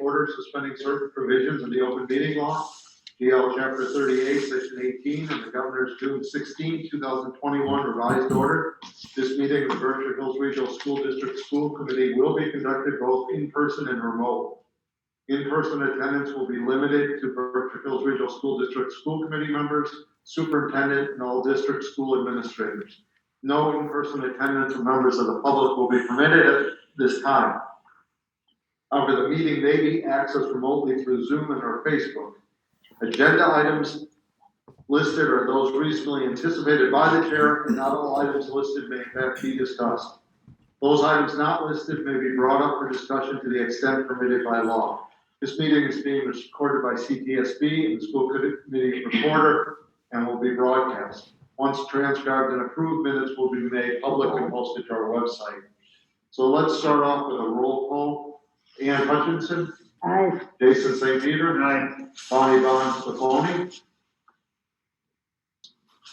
order suspending certain provisions of the open meeting law, DL Chapter 38, Section 18, and the Governor's June 16, 2021 revised order. This meeting of the Berkshire Hills Regional School District School Committee will be conducted both in person and remote. In-person attendance will be limited to Berkshire Hills Regional School District School Committee members, superintendent, and all district school administrators. No in-person attendance of members of the public will be permitted at this time. However, the meeting may be accessed remotely through Zoom and or Facebook. Agenda items listed are those reasonably anticipated by the chair, and not all items listed may in fact be discussed. Those items not listed may be brought up for discussion to the extent permitted by law. This meeting is being recorded by CTSB and the school committee recorder and will be broadcast. Once transcribed and approved, minutes will be made public and posted to our website. So let's start off with a roll call. Ann Hutchinson. Aye. Jason St. Peter. Aye. Bonnie Von Stefani.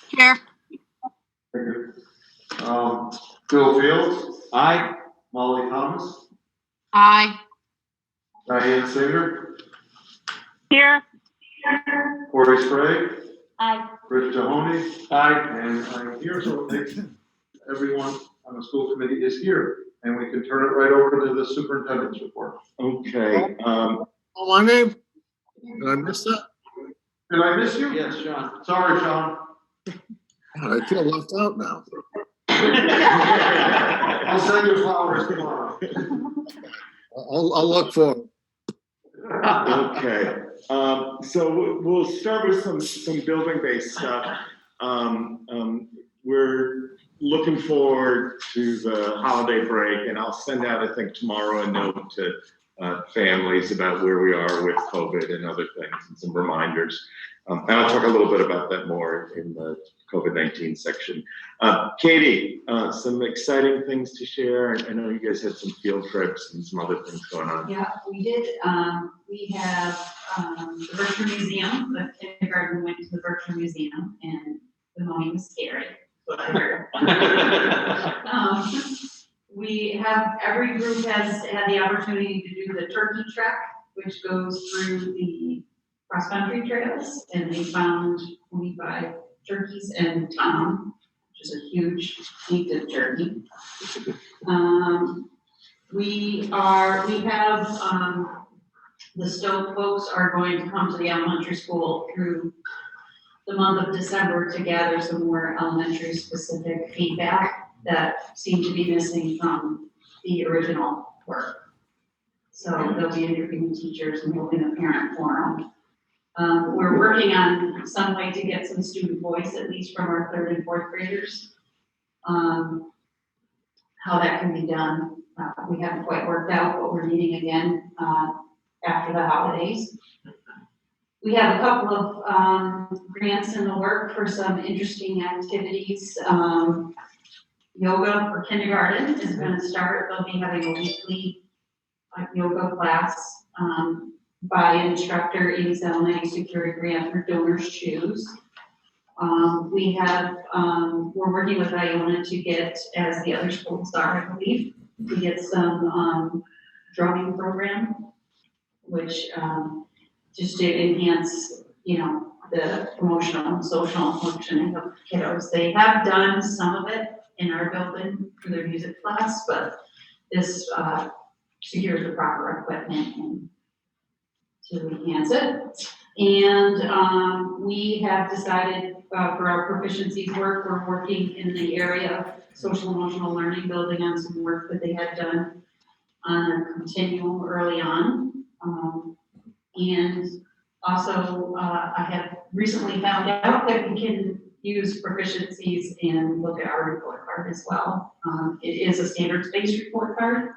Here. Thank you. Phil Fields. Aye. Molly Thomas. Aye. Diane Singer. Here. Corey Sprague. Aye. Rich Mahoney. Aye. And I'm here, so it makes everyone on the school committee is here. And we can turn it right over to the superintendent's report. Okay. My name? Did I miss that? Did I miss you? Yes, Sean. Sorry, Sean. I feel left out now. I'll send you flowers tomorrow. I'll look for it. Okay. So we'll start with some building-based stuff. We're looking forward to the holiday break, and I'll send out, I think, tomorrow a note to families about where we are with COVID and other things and some reminders. And I'll talk a little bit about that more in the COVID-19 section. Katie, some exciting things to share. I know you guys had some field trips and some other things going on. Yeah, we did. We have the Virtual Museum. The kindergarten went to the Virtual Museum, and the mowing was scary. What I heard. We have, every group has had the opportunity to do the turkey trek, which goes through the cross-country trails, and they found 25 turkeys and tom, which is a huge native turkey. We have the Stowe folks are going to come to the elementary school through the month of December to gather some more elementary specific feedback that seemed to be missing from the original work. So they'll be interviewing teachers and holding a parent forum. We're working on some way to get some student voice, at least from our 3rd and 4th graders. How that can be done, we haven't quite worked out, but we're meeting again after the holidays. We have a couple of grants in the work for some interesting activities. Yoga for kindergarten is going to start. They'll be having a weekly yoga class by instructor. Amy's Elementary secured a grant for Donors Choose. We have, we're working with Iona to get, as the other schools are, I believe, to get some drumming program, which just to enhance, you know, the emotional and social functioning of kiddos. They have done some of it in our building for their music class, but this secures the proper equipment and to enhance it. And we have decided for our proficiencies work, we're working in the area of social emotional learning, building on some work that they had done on a continuum early on. And also, I have recently found out that we can use proficiencies and look at our report card as well. It is a standards-based report card,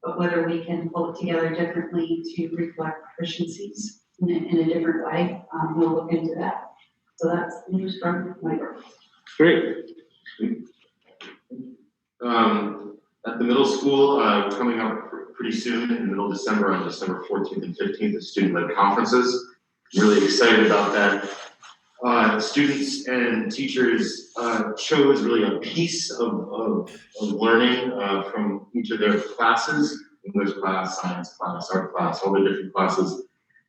but whether we can pull it together differently to reflect proficiencies in a different way, we'll look into that. So that's news from my work. Great. At the middle school, coming up pretty soon in the middle of December, on December 14th and 15th, the student-led conferences. Really excited about that. Students and teachers chose really a piece of learning from each of their classes English class, science class, art class, all the different classes,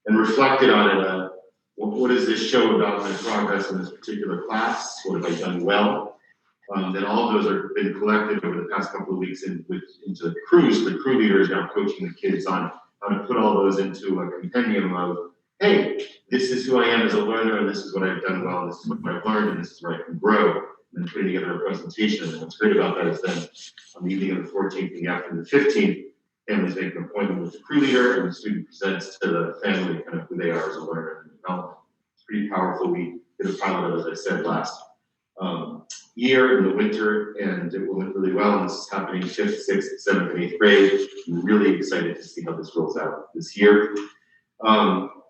and reflected on it. What does this show about my progress in this particular class? What have I done well? Then all of those have been collected over the past couple of weeks into the crews. The crew leader is now coaching the kids on how to put all those into a compendium of, hey, this is who I am as a learner, and this is what I've done well, and this is what I've learned, and this is where I can grow. And then putting together a presentation. And what's great about that is then on the evening of the 14th and the afternoon of the 15th, families make an appointment with the crew leader, and the student presents to the family kind of who they are as a learner and development. It's pretty powerful. We did a pilot of, as I said, last year in the winter, and it went really well. And this is happening 5th, 6th, 7th, and 8th grade. I'm really excited to see how this rolls out this year.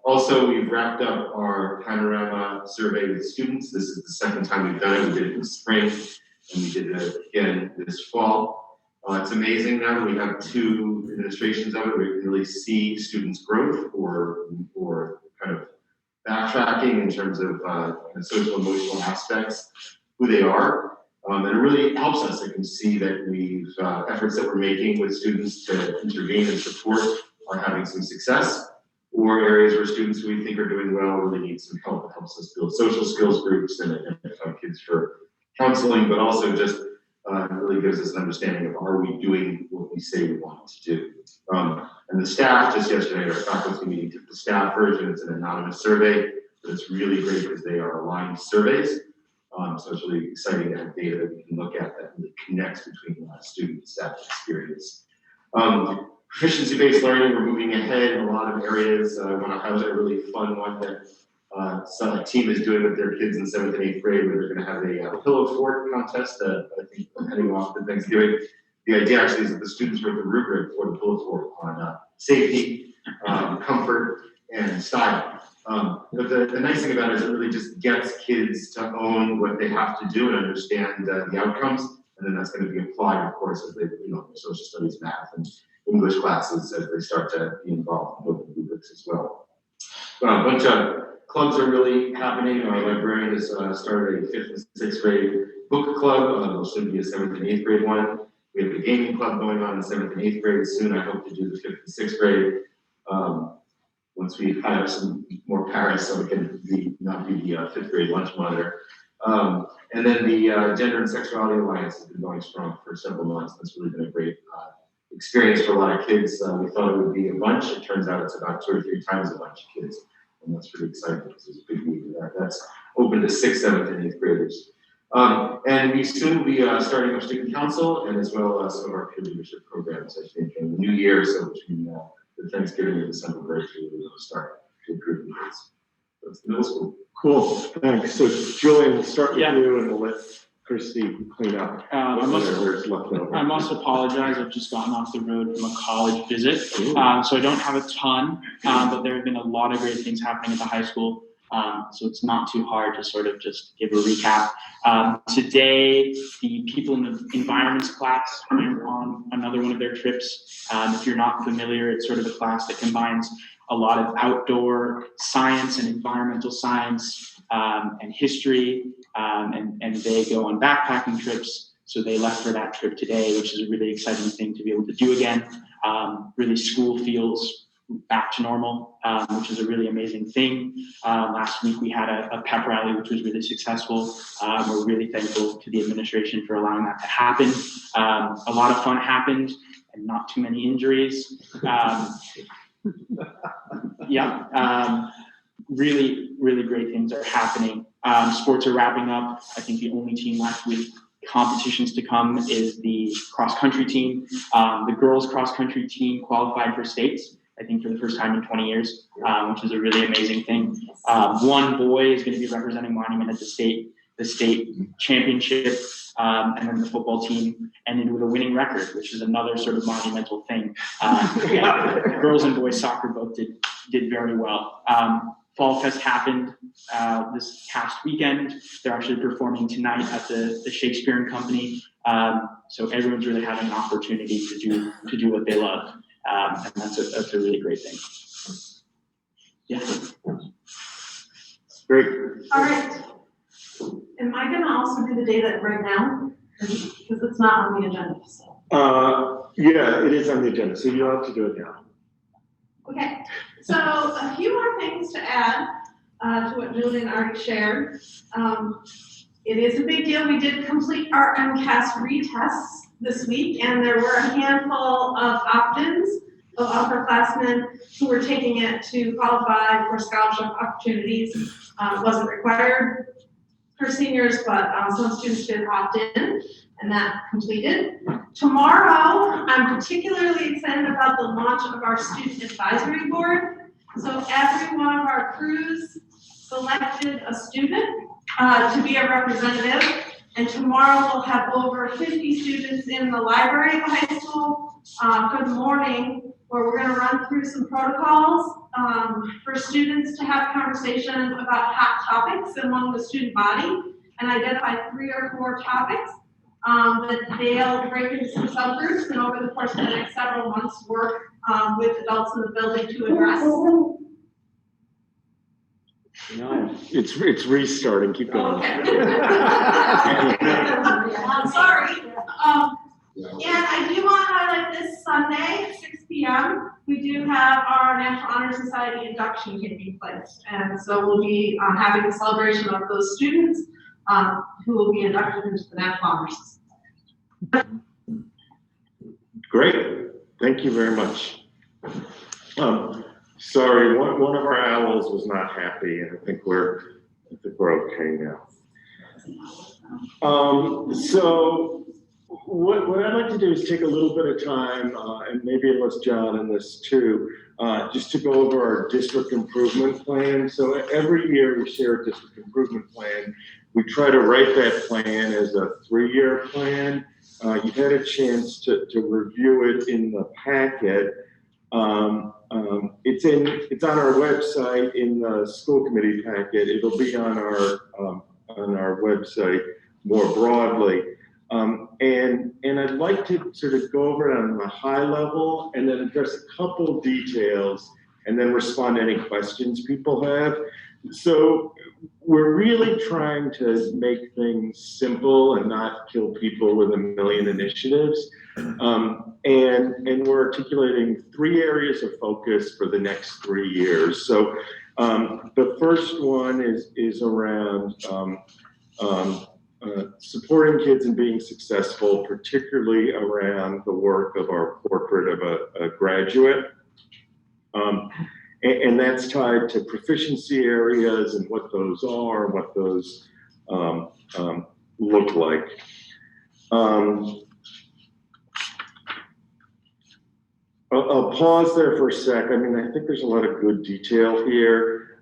Also, we've wrapped up our panorama survey with students. This is the second time we've done it. We did it in the spring, and we did it again this fall. It's amazing now that we have 2 administrations of it. We can really see students' growth or kind of backtracking in terms of social emotional aspects, who they are. And it really helps us. I can see that we've efforts that we're making with students to intervene and support are having some success, or areas where students who we think are doing well really need some help. It helps us build social skills groups and identify kids for counseling, but also just really gives us an understanding of, are we doing what we say we want to do? And the staff, just yesterday, our faculty meeting took the staff version. It's an anonymous survey, but it's really great because they are aligned surveys. So it's really exciting to have data that we can look at that really connects between student and staff experience. Proficiency-based learning, we're moving ahead in a lot of areas. I want to highlight a really fun one that some team is doing with their kids in 7th and 8th grade, where they're going to have a pillow fort contest. I think heading off to Thanksgiving. The idea actually is that the students write the rubric for the pillow fort on safety, comfort, and style. But the nice thing about it is it really just gets kids to own what they have to do and understand the outcomes, and then that's going to be applied, of course, as they, social studies, math, and English classes as they start to be involved in building rubrics as well. A bunch of clubs are really happening. Our librarian has started a 5th and 6th grade book club. There'll soon be a 7th and 8th grade one. We have a gaming club going on in 7th and 8th grade. Soon I hope to do the 5th and 6th grade. Once we hire some more parents so we can not be the 5th grade lunch monitor. And then the Gender and Sexuality Alliance has been going strong for several months. That's really been a great experience for a lot of kids. We thought it would be a bunch. It turns out it's about 2 or 3 times a bunch of kids. And that's really exciting because there's a big need for that. That's open to 6th, 7th, and 8th graders. And we soon will be starting our student council and as well as some of our peer leadership programs, I think, in the new year. So between the Thanksgiving and December break, we will start to improve the grades. That's the middle school. Cool, thanks. So Julian, we'll start with you and we'll let Christy clean up whatever's left over. I must apologize. I've just gotten off the road from a college visit, so I don't have a ton, but there have been a lot of great things happening at the high school. So it's not too hard to sort of just give a recap. Today, the people in the environments class went on another one of their trips. If you're not familiar, it's sort of a class that combines a lot of outdoor science and environmental science and history, and they go on backpacking trips. So they left for that trip today, which is a really exciting thing to be able to do again. Really, school feels back to normal, which is a really amazing thing. Last week we had a pep rally, which was really successful. We're really thankful to the administration for allowing that to happen. A lot of fun happened and not too many injuries. Really, really great things are happening. Sports are wrapping up. I think the only team left with competitions to come is the cross-country team. The girls cross-country team qualified for states, I think for the first time in 20 years, which is a really amazing thing. One boy is going to be representing Monument at the state championship, and then the football team ended with a winning record, which is another sort of monumental thing. Girls and boys soccer both did very well. Fall Fest happened this past weekend. They're actually performing tonight at the Shakespeare and Company. So everyone's really having an opportunity to do what they love. And that's a really great thing. Yeah. Great. All right. Am I gonna also do the data right now? Because it's not on the agenda, so. Yeah, it is on the agenda, so you'll have to do it now. Okay, so a few more things to add to what Julian already shared. It is a big deal. We did complete our MCAS retests this week, and there were a handful of opt-ins of upperclassmen who were taking it to qualify for scholarship opportunities. It wasn't required for seniors, but some students did opt in, and that completed. Tomorrow, I'm particularly excited about the launch of our student advisory board. So every one of our crews selected a student to be a representative, and tomorrow we'll have over 50 students in the library of the high school for the morning, where we're going to run through some protocols for students to have conversations about hot topics among the student body and identify 3 or 4 topics that they'll break into some subgroups and over the course of the next several months work with adults in the building to address. No, it's restarting, keep going. Okay. I'm sorry. And I do want to highlight this Sunday at 6 p.m. We do have our National Honor Society induction taking place. And so we'll be having a celebration of those students who will be inducted into the National Honor Society. Great, thank you very much. Sorry, one of our owls was not happy, and I think we're okay now. So what I'd like to do is take a little bit of time, and maybe unless John and this too, just to go over our district improvement plan. So every year we share a district improvement plan. We try to write that plan as a 3-year plan. You've had a chance to review it in the packet. It's on our website in the school committee packet. It'll be on our website more broadly. And I'd like to sort of go over it on the high level and then address a couple details and then respond to any questions people have. So we're really trying to make things simple and not kill people with a million initiatives. And we're articulating 3 areas of focus for the next 3 years. So the first one is around supporting kids and being successful, particularly around the work of our portrait of a graduate. And that's tied to proficiency areas and what those are, what those look like. I'll pause there for a sec. I mean, I think there's a lot of good detail here.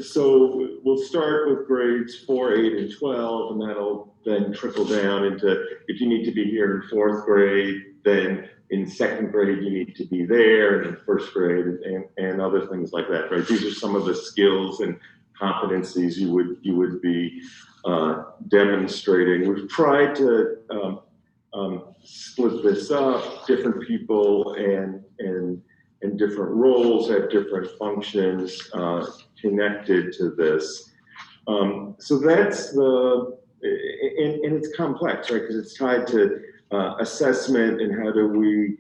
So we'll start with grades 4, 8, and 12, and that'll then trickle down into if you need to be here in 4th grade, then in 2nd grade you need to be there, and in 1st grade, and other things like that, right? These are some of the skills and competencies you would be demonstrating. We've tried to split this up. Different people and different roles have different functions connected to this. So that's and it's complex, right? Because it's tied to assessment and how do we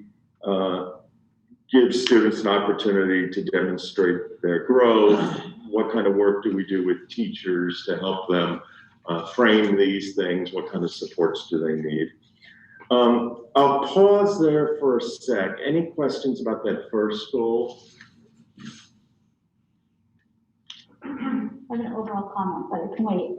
give students an opportunity to demonstrate their growth. What kind of work do we do with teachers to help them frame these things? What kind of supports do they need? I'll pause there for a sec. Any questions about that first goal? I have an overall comment, but it can wait.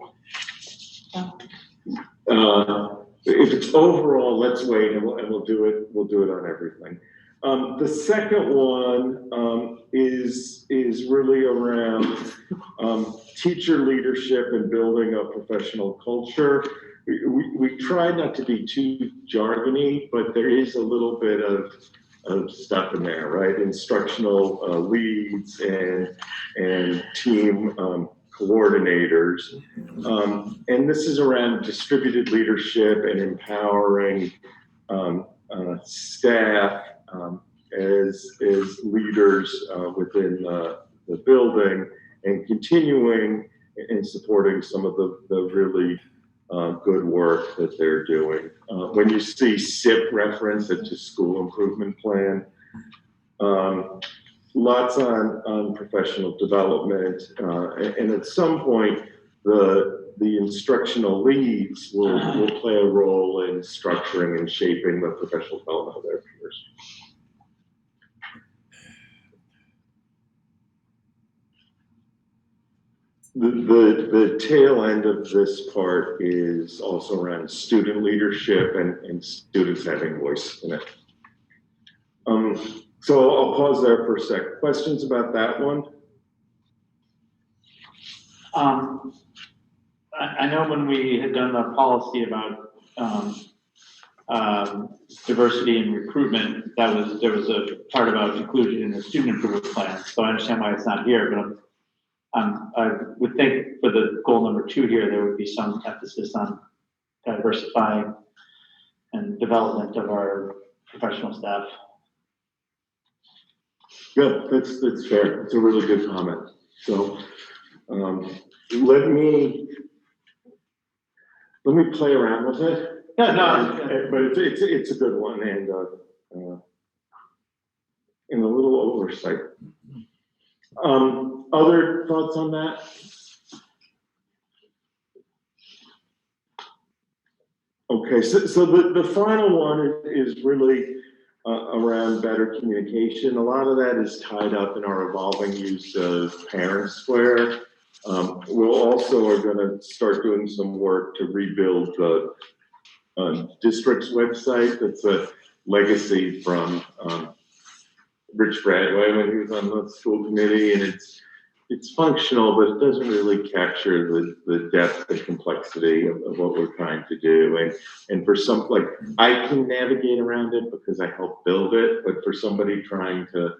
If it's overall, let's wait and we'll do it. We'll do it on everything. The second one is really around teacher leadership and building a professional culture. We try not to be too jargony, but there is a little bit of stuff in there, right? Instructional leads and team coordinators. And this is around distributed leadership and empowering staff as leaders within the building, and continuing and supporting some of the really good work that they're doing. When you see SIP reference, it's a school improvement plan. Lots on professional development, and at some point, the instructional leads will play a role in structuring and shaping the professional development of their peers. The tail end of this part is also around student leadership and students having voice in it. So I'll pause there for a sec. Questions about that one? I know when we had done the policy about diversity and recruitment, there was a part about inclusion in the student improvement plan. So I understand why it's not here, but I would think for the goal number 2 here, there would be some emphasis on diversifying and development of our professional staff. Yeah, that's fair. It's a really good comment. So let me play around with it. Yeah, no, But it's a good one and a little oversight. Other thoughts on that? Okay, so the final one is really around better communication. A lot of that is tied up in our evolving use of Parent Square. We'll also are going to start doing some work to rebuild the district's website. That's a legacy from Rich Bradway when he was on the school committee, and it's functional, but it doesn't really capture the depth and complexity of what we're trying to do. And for some, like, I can navigate around it because I helped build it, but for somebody trying to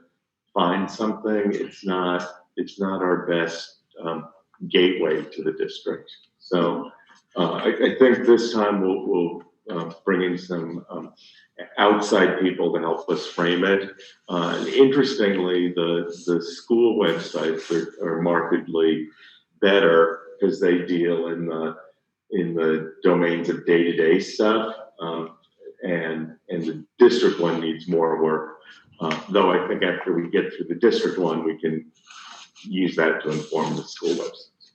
find something, it's not our best gateway to the district. So I think this time we'll bring in some outside people to help us frame it. Interestingly, the school websites are markedly better because they deal in the domains of day-to-day stuff, and the district one needs more work. Though I think after we get through the district one, we can use that to inform the school websites.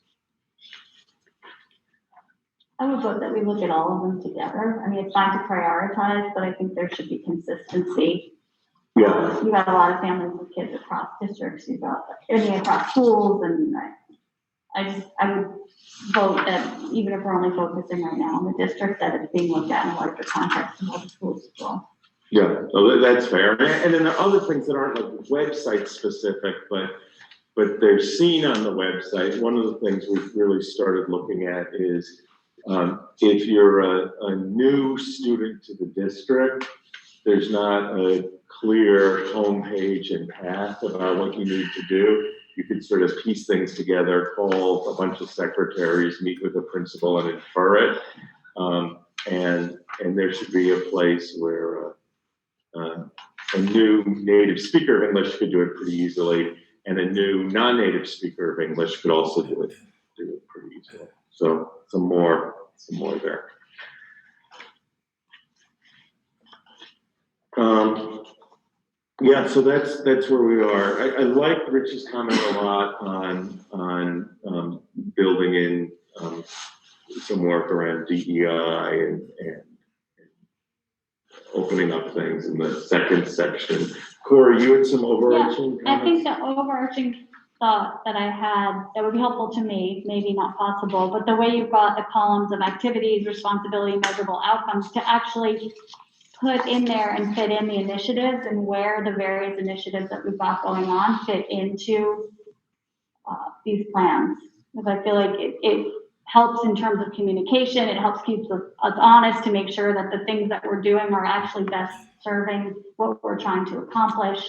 I would vote that we look at all of them together. I mean, it's fine to prioritize, but I think there should be consistency. Yeah. You have a lot of families with kids across districts, you've got, across schools, and I would vote that even if we're only focusing right now on the district, that it's being looked at in a larger context in other schools as well. Yeah, so that's fair. And then there are other things that aren't like website specific, but they're seen on the website. One of the things we've really started looking at is if you're a new student to the district, there's not a clear homepage and path about what you need to do. You can sort of piece things together, call a bunch of secretaries, meet with a principal and infer it. And there should be a place where a new native speaker of English could do it pretty easily, and a new non-native speaker of English could also do it pretty easily. So some more there. Yeah, so that's where we are. I like Rich's comment a lot on building in some work around DEI and opening up things in the second section. Corey, you had some overarching comments? I think the overarching thought that I had that would be helpful to me, maybe not possible, but the way you've got the columns of activities, responsibility, measurable outcomes, to actually put in there and fit in the initiatives and where the various initiatives that we've got going on fit into these plans. Because I feel like it helps in terms of communication. It helps keep us honest to make sure that the things that we're doing are actually best serving what we're trying to accomplish.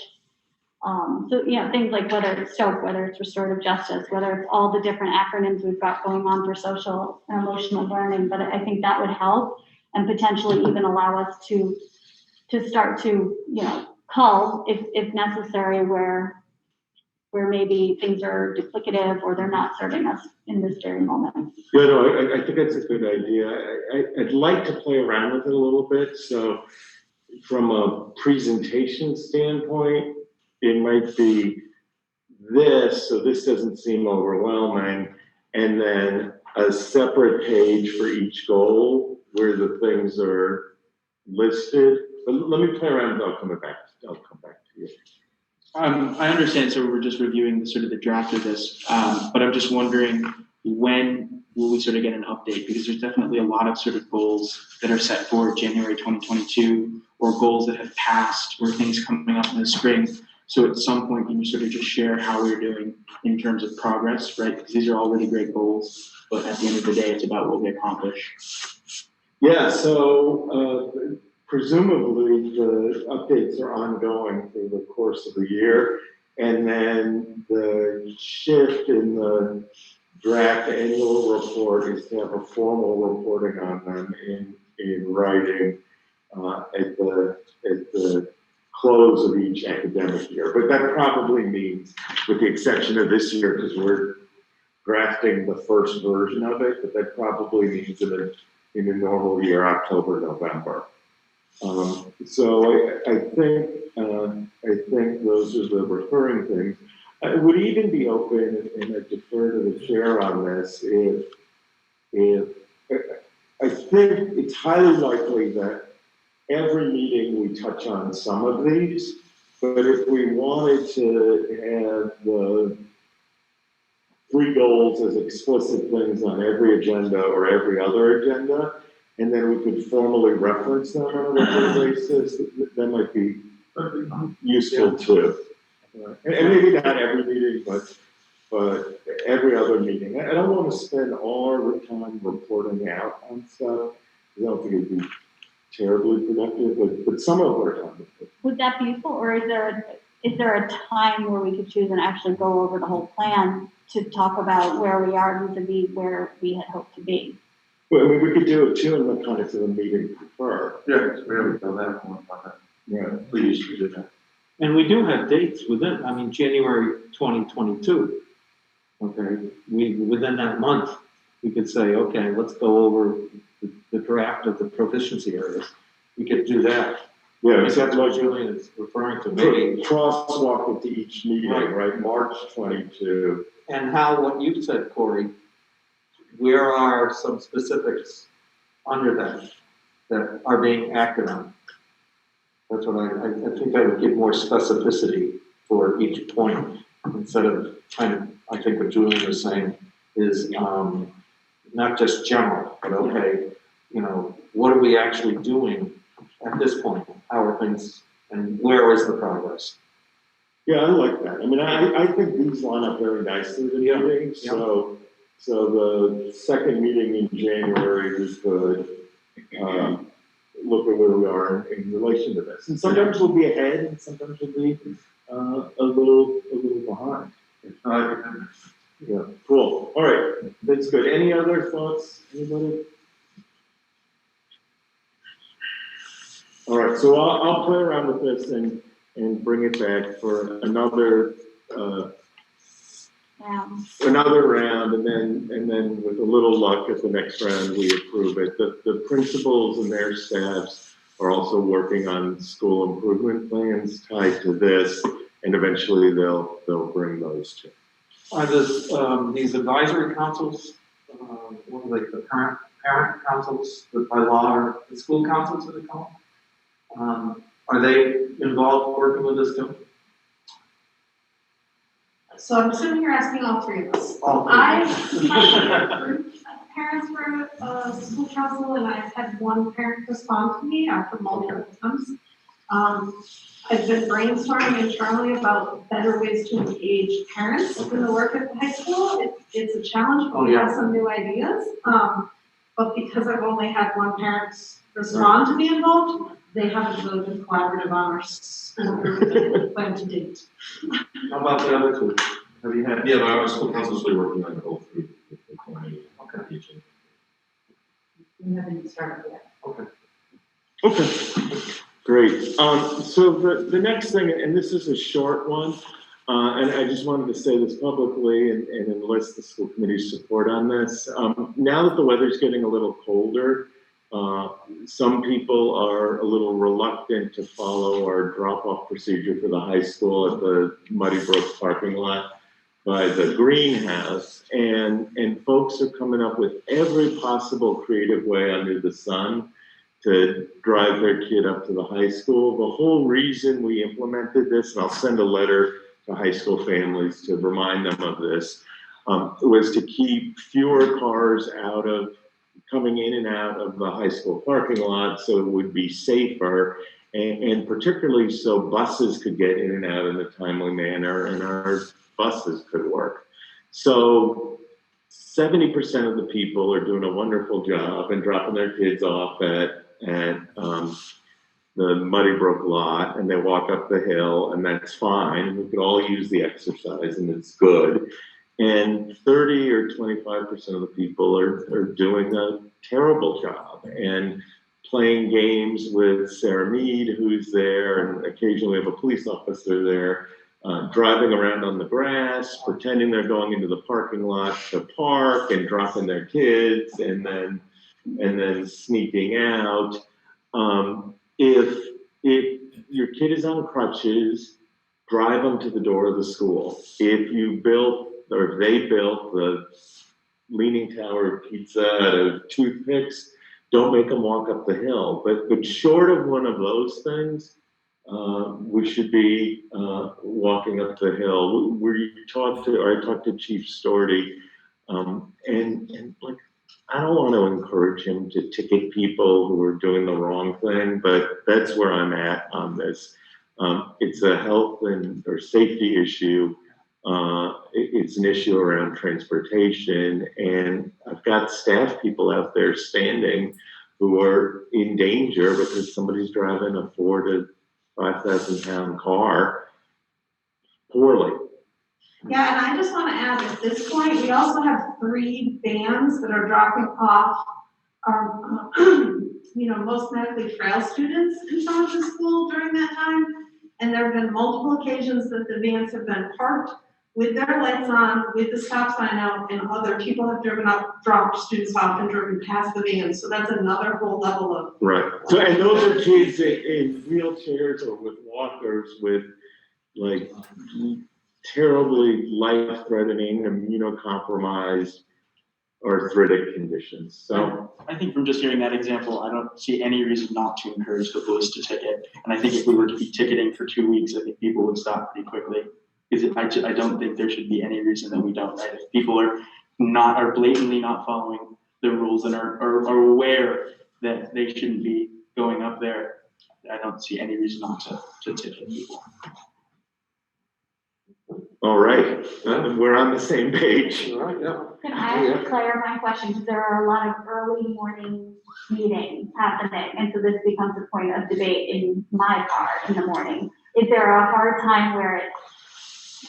So, things like whether it's STOKE, whether it's restorative justice, whether it's all the different acronyms we've got going on for social and emotional learning. But I think that would help and potentially even allow us to start to, cull if necessary, where where maybe things are duplicative or they're not serving us in this very moment. Yeah, no, I think that's a good idea. I'd like to play around with it a little bit. So from a presentation standpoint, it might be this, so this doesn't seem overwhelming. And then a separate page for each goal where the things are listed. But let me play around and I'll come back to you. I understand, so we're just reviewing the sort of the draft of this, but I'm just wondering, when will we sort of get an update? Because there's definitely a lot of sort of goals that are set for January 2022, or goals that have passed, or things coming up in the spring. So at some point, can you sort of just share how we're doing in terms of progress, right? Because these are all really great goals, but at the end of the day, it's about what we accomplish. Yeah, so presumably the updates are ongoing through the course of the year. And then the shift in the draft annual report is to have a formal reporting on them in writing at the close of each academic year. But that probably means, with the exception of this year, because we're drafting the first version of it, but that probably means in a normal year, October, November. So I think those are the recurring things. I would even be open, and I defer to the chair on this, if I think it's highly likely that every meeting we touch on some of these, but if we wanted to have the 3 goals as explicit things on every agenda or every other agenda, and then we could formally reference them on a regular basis, that might be useful too. And maybe not every meeting, but every other meeting. I don't want to spend all our time reporting out on stuff. I don't think it'd be terribly productive, but some of our time. Would that be useful, or is there a time where we could choose and actually go over the whole plan to talk about where we are vis-a-vis where we had hoped to be? Well, I mean, we could do it too in the context of a meeting prefer. Yeah, we already done that one. Yeah. Please, we did that. And we do have dates within, I mean, January 2022. Okay, within that month, we could say, okay, let's go over the draft of the proficiency areas. We could do that. Yeah, Because that's what Julian is referring to, maybe. Crosswalk it to each meeting, right? March 22. And how, what you said, Corey, where are some specifics under that are being acted on? That's what I think that would give more specificity for each point, instead of kind of, I think what Julian was saying is not just general, but okay, what are we actually doing at this point? How are things, and where is the progress? Yeah, I like that. I mean, I think these line up very nicely, the meetings. So the second meeting in January is good. Look at where we are in relation to this. And sometimes we'll be ahead and sometimes we'll be a little behind. Yeah, cool. All right, that's good. Any other thoughts, anybody? All right, so I'll play around with this and bring it back for another round, and then with a little luck, at the next round we approve it. The principals and their staffs are also working on school improvement plans tied to this, and eventually they'll bring those too. Are these advisory councils, what are they, the parent councils, that by law are the school councils, what they call them? Are they involved working with us too? So I'm assuming you're asking all 3 of us. All 3. I parents for school council, and I've had one parent respond to me after multiple attempts. I've been brainstorming internally about better ways to engage parents in the work at the high school. It's a challenge, but we have some new ideas. But because I've only had one parent respond to be involved, they haven't really been collaborative on our school plan to date. How about the other 2? Have you had? Yeah, our school council's really working on all 3. Okay. We haven't started yet. Okay, great. So the next thing, and this is a short one, And I just wanted to say this publicly and enlist the school committee's support on this. Now that the weather's getting a little colder, some people are a little reluctant to follow our drop-off procedure for the high school at the Muddy Brook parking lot by the greenhouse. And folks are coming up with every possible creative way under the sun to drive their kid up to the high school. The whole reason we implemented this, and I'll send a letter to high school families to remind them of this, was to keep fewer cars coming in and out of the high school parking lot so it would be safer, and particularly so buses could get in and out in a timely manner and our buses could work. So 70% of the people are doing a wonderful job and dropping their kids off at the Muddy Brook lot, and they walk up the hill, and that's fine. We could all use the exercise, and it's good. And 30 or 25% of the people are doing a terrible job and playing games with Sarah Mead, who's there, and occasionally we have a police officer there, driving around on the grass, pretending they're going into the parking lot to park and dropping their kids, and then sneaking out. If your kid is on crutches, drive them to the door of the school. If they built the Leaning Tower of pizza out of toothpicks, don't make them walk up the hill. But short of one of those things, we should be walking up the hill. I talked to Chief Storty, and like, I don't want to encourage him to ticket people who are doing the wrong thing, but that's where I'm at on this. It's a health or safety issue. It's an issue around transportation, and I've got staff people out there standing who are in danger because somebody's driving a 4,000 to 5,000 pound car poorly. Yeah, and I just want to add, at this point, we also have 3 vans that are dropping off our, most medically frail students in some of the school during that time. And there have been multiple occasions that the vans have been parked with their lights on, with the stop sign out, and other people have driven up, dropped students off and driven past the vans. So that's another whole level of. Right. So, and those are kids in wheelchairs or with walkers with like terribly life-threatening, immunocompromised, arthritic conditions. So I think from just hearing that example, I don't see any reason not to encourage the police to ticket. And I think if we were to be ticketing for 2 weeks, I think people would stop pretty quickly. Because I don't think there should be any reason that we don't, right? If people are blatantly not following the rules and are aware that they shouldn't be going up there, I don't see any reason not to ticket people. all right, we're on the same page. All right, yeah. Can I clarify my question? Because there are a lot of early morning meetings happening, and so this becomes a point of debate in my car in the morning. Is there a hard time where it's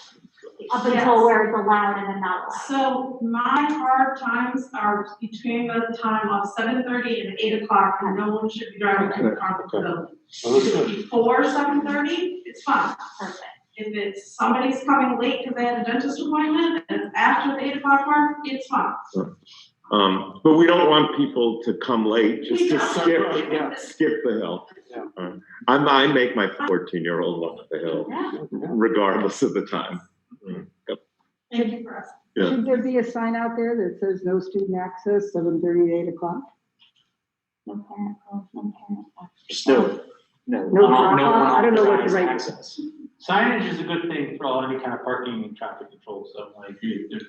up until where it's allowed and then not allowed? So my hard times are between the time of 7:30 and 8 o'clock, and no one should be driving in the car to the building. If it's before 7:30, it's fine. Perfect. If it's somebody's coming late because they had a dentist appointment, and it's after the 8 o'clock mark, it's fine. But we don't want people to come late just to skip the hill. Yeah. I make my 14-year-old walk the hill regardless of the time. Thank you for asking. Yeah. Should there be a sign out there that says no student access, 7:30 to 8 o'clock? No parent, no parent. Still, no I don't know what the unauthorized right- access. Signage is a good thing for all any kind of parking and traffic control, so like, if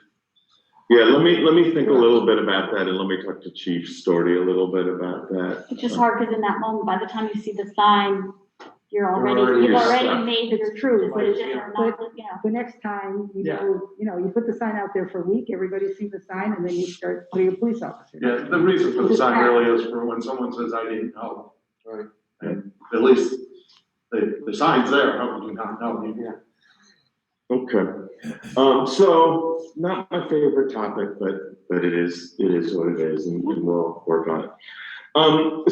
Yeah, let me think a little bit about that, and let me talk to Chief Storty a little bit about that. It's just hard because in that moment, by the time you see the sign, you've already already made the truth, but it's just not, The next time, you put the sign out there for a week, everybody's seen the sign, and then you start putting a police officer. Yeah, the reason for the sign really is for when someone says, I didn't know. Right. And at least the sign's there, how would you not know? Okay. So not my favorite topic, but it is what it is, and we'll work on it.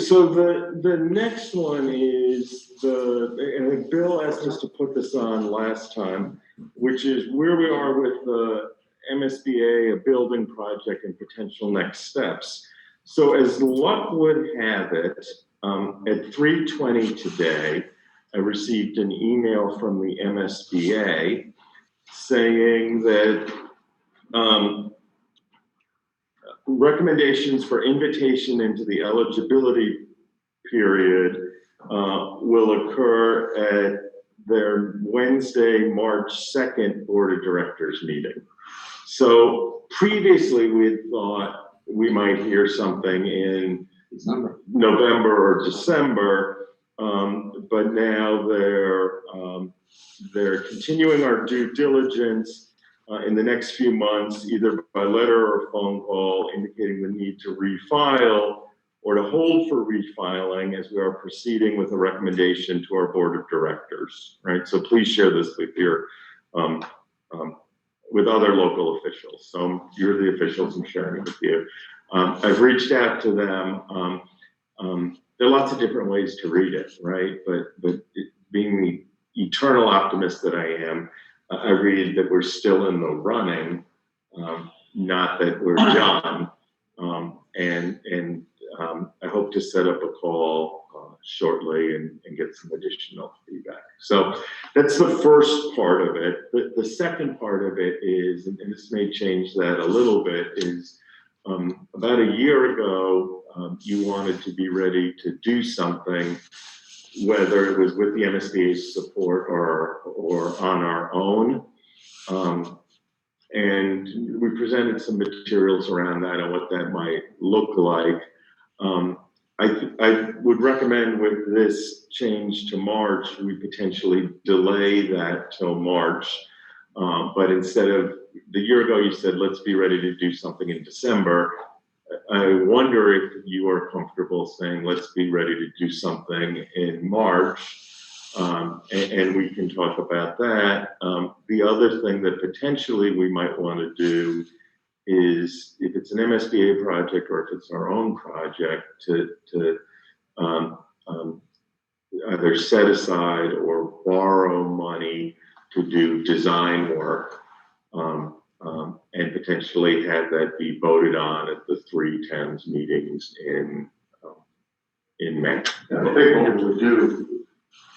So the next one is and Bill asked us to put this on last time, which is where we are with the MSBA, a building project, and potential next steps. So as luck would have it, at 3:20 today, I received an email from the MSBA saying that recommendations for invitation into the eligibility period will occur at their Wednesday, March 2nd Board of Directors meeting. So previously we had thought we might hear something in November or December, but now they're continuing our due diligence in the next few months, either by letter or phone call, indicating the need to refile or to hold for refiling as we are proceeding with a recommendation to our board of directors, right? So please share this with your, with other local officials. So you're the officials, I'm sharing it with you. I've reached out to them. There are lots of different ways to read it, right? But being the eternal optimist that I am, I read that we're still in the running, not that we're done. I hope to set up a call shortly and get some additional feedback. So that's the first part of it. The second part of it is, and this may change that a little bit, is about a year ago, you wanted to be ready to do something, whether it was with the MSBA's support or on our own. And we presented some materials around that and what that might look like. I would recommend with this change to March, we potentially delay that till March. But instead of, the year ago you said, let's be ready to do something in December. I wonder if you are comfortable saying, let's be ready to do something in March. And we can talk about that. The other thing that potentially we might want to do is, if it's an MSBA project or if it's our own project, to either set aside or borrow money to do design work, and potentially have that be voted on at the 3/10 meetings in May. Yeah, I think what we would do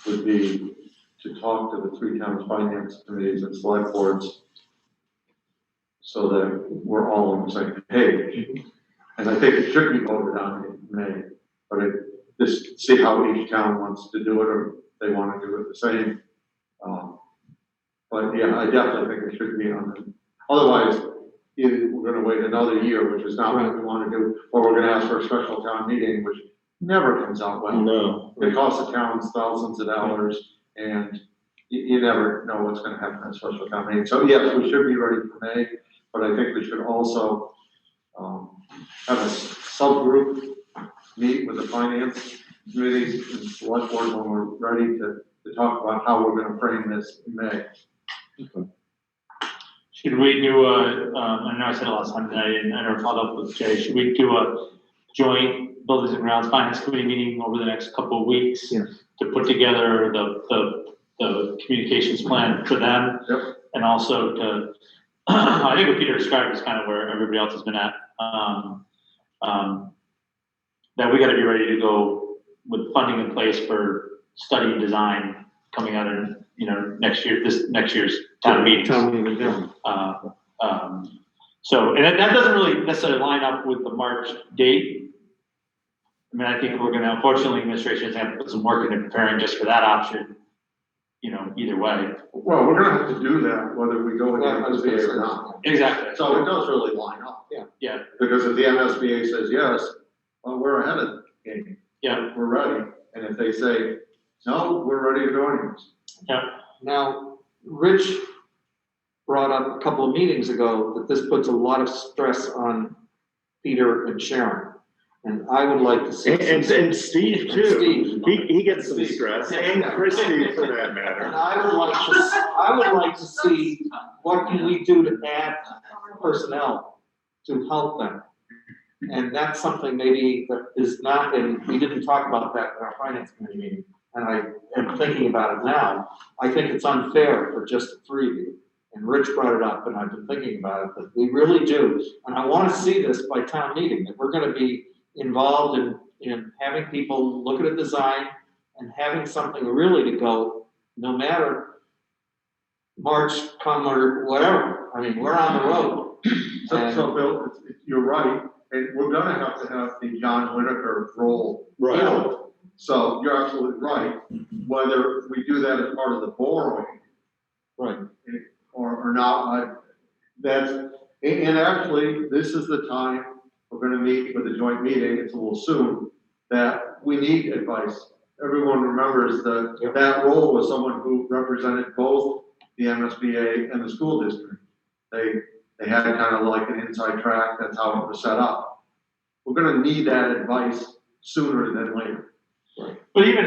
would be to talk to the 3 towns finance committees and select boards so that we're all on the same page. And I think it should be voted on in May, but just see how each town wants to do it, or if they want to do it the same. But yeah, I definitely think it should be on the, otherwise, either we're gonna wait another year, which is not what we want to do, or we're gonna ask for a special town meeting, which never comes out well. No. It costs the towns thousands of dollars, and you never know what's gonna happen at special town meeting. So yes, we should be ready for May, but I think we should also have a subgroup meet with the finance committees and select board when we're ready to talk about how we're gonna frame this in May. Should we do I know I said it last time today, and I never followed up with Jay, should we do a joint Buildings and Grounds Finance Committee meeting over the next couple of weeks? Yeah. To put together the communications plan for them? Yep. And also to, I think what Peter described is kind of where everybody else has been at. That we gotta be ready to go with funding in place for study and design coming out in, next year's town meetings. So, and that doesn't really necessarily line up with the March date. I mean, I think we're gonna, unfortunately, administration is gonna have to put some work into preparing just for that option, either way. Well, we're gonna have to do that whether we go with the MSBA or not. Exactly. So it does really line up. Yeah. Because if the MSBA says yes, well, we're ahead of the game. Yeah. We're ready. And if they say, no, we're ready to go anyways. Now, Rich brought up a couple of meetings ago that this puts a lot of stress on Peter and Sharon. And I would like to see. And Steve too. Steve. He gets some stress, and Christie for that And matter. I would like to see, what can we do to add personnel to help them? And that's something maybe that is not, and we didn't talk about that in our finance committee meeting. and I am thinking about it now, I think it's unfair for just the three of you. And Rich brought it up, and I've been thinking about it, that we really do, and I wanna see this by town meeting, that we're gonna be involved in having people look at a design and having something really to go, no matter March come or whatever, I mean, we're on the road. So Bill, you're right, and we're gonna have to have the John Whitaker role filled. So you're absolutely right, whether we do that as part of the borrowing Right. or not, and actually, this is the time, we're gonna meet with a joint meeting, it's a little soon, that we need advice. Everyone remembers that role was someone who represented both the MSBA and the school district. They had kind of like an inside track, that's how it was set up. We're gonna need that advice sooner than later. But even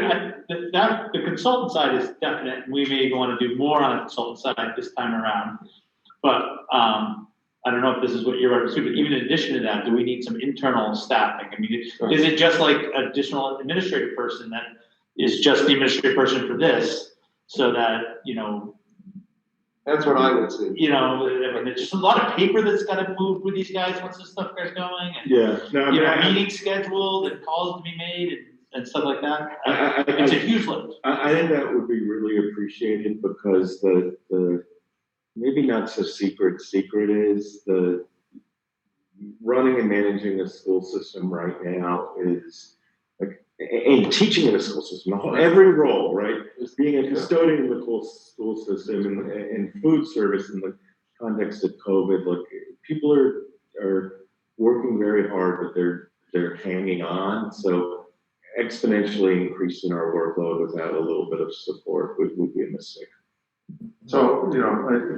the consultant side is definite, we may want to do more on the consultant side this time around. But, I don't know if this is what you're referring to, but even in addition to that, do we need some internal staffing? I mean, is it just like additional administrative person that is just the administrative person for this? So that, That's what I would see. I mean, there's just a lot of paper that's gotta move with these guys once this stuff gets going, and, Yeah, no, I mean, meetings scheduled and calls to be made and stuff like that. I It's a huge lift. I think that would be really appreciated because the maybe not so secret is the running and managing a school system right now is like, and teaching in a school system, every role, right? Is being a custodian in the school system and food service in the context of COVID, like people are working very hard, but they're hanging on. So exponentially increasing our workload without a little bit of support would be a mistake. So, I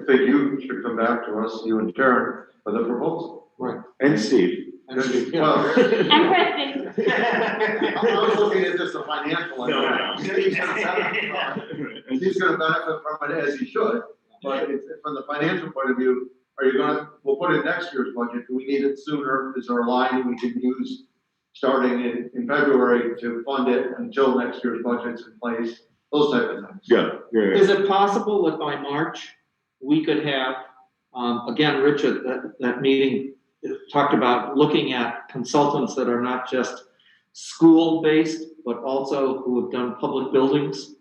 think you should come back to us, you and Karen, with a proposal. Right. And Steve. Well, And Christie. I was looking at just the financial. No. He's gonna benefit from it as he should, but from the financial point of view, we'll put it in next year's budget, do we need it sooner? Is there a line we can use starting in February to fund it until next year's budget's in place? Those type of things. Yeah. Is it possible that by March, we could have, again, Richard, that meeting talked about looking at consultants that are not just school-based, but also who have done public buildings,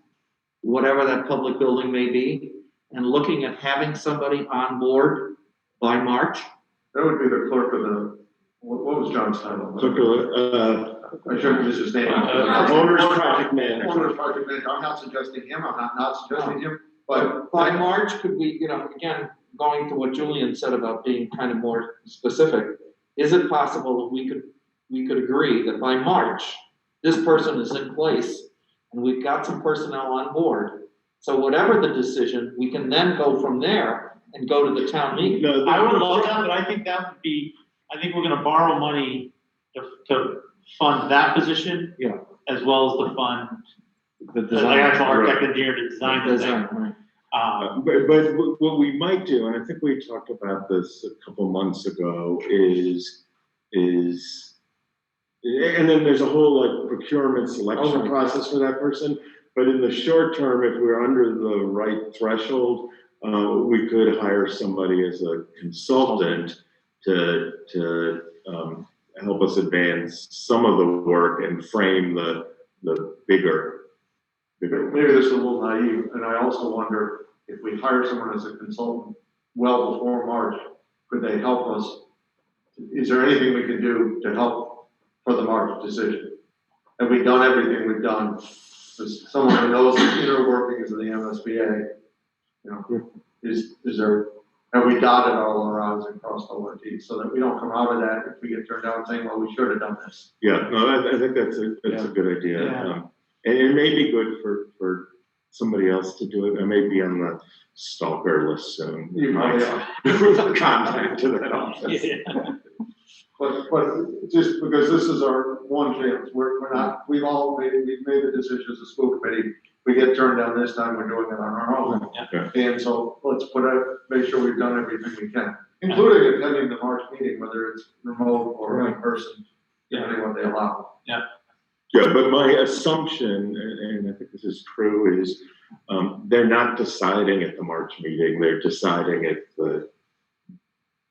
whatever that public building may be, and looking at having somebody on board by March? That would be the clerk of what was John's title? I shouldn't use his name. Owner's project manager. Owner's project manager, I'm not suggesting him, I'm not suggesting him, but. By March, could we, again, going to what Julian said about being kind of more specific, is it possible that we could agree that by March, this person is in place and we've got some personnel on board? So whatever the decision, we can then go from there and go to the town meeting. No, I would love that, but I think we're gonna borrow money to fund that position. Yeah. As well as to fund The the actual architect engineer to design the thing. Right. But what we might do, and I think we talked about this a couple months ago, is, and then there's a whole like procurement selection process for that person. But in the short term, if we're under the right threshold, we could hire somebody as a consultant to help us advance some of the work and frame the bigger. Maybe this is a little naive, and I also wonder if we hire someone as a consultant well before March, could they help us? Is there anything we can do to help for the March decision? Have we done everything we've done? As someone who knows the inner workings of the MSBA, is there, have we dotted all our I's and crossed all our T's so that we don't come out of that if we get turned down saying, well, we should have done this? Yeah, no, I think that's a good idea. Yeah. And it may be good for somebody else to do it. I may be on the stalker list soon. You probably are. Contact to that office. Yeah. But just because this is our one chance, we're not, we've made the decision as a school committee. We get turned down this time, we're doing it on our own. Yeah. And so let's make sure we've done everything we can, including attending the March meeting, whether it's remote or in person, depending on what they allow. Yeah, but my assumption, and I think this is true, is they're not deciding at the March meeting, they're deciding at the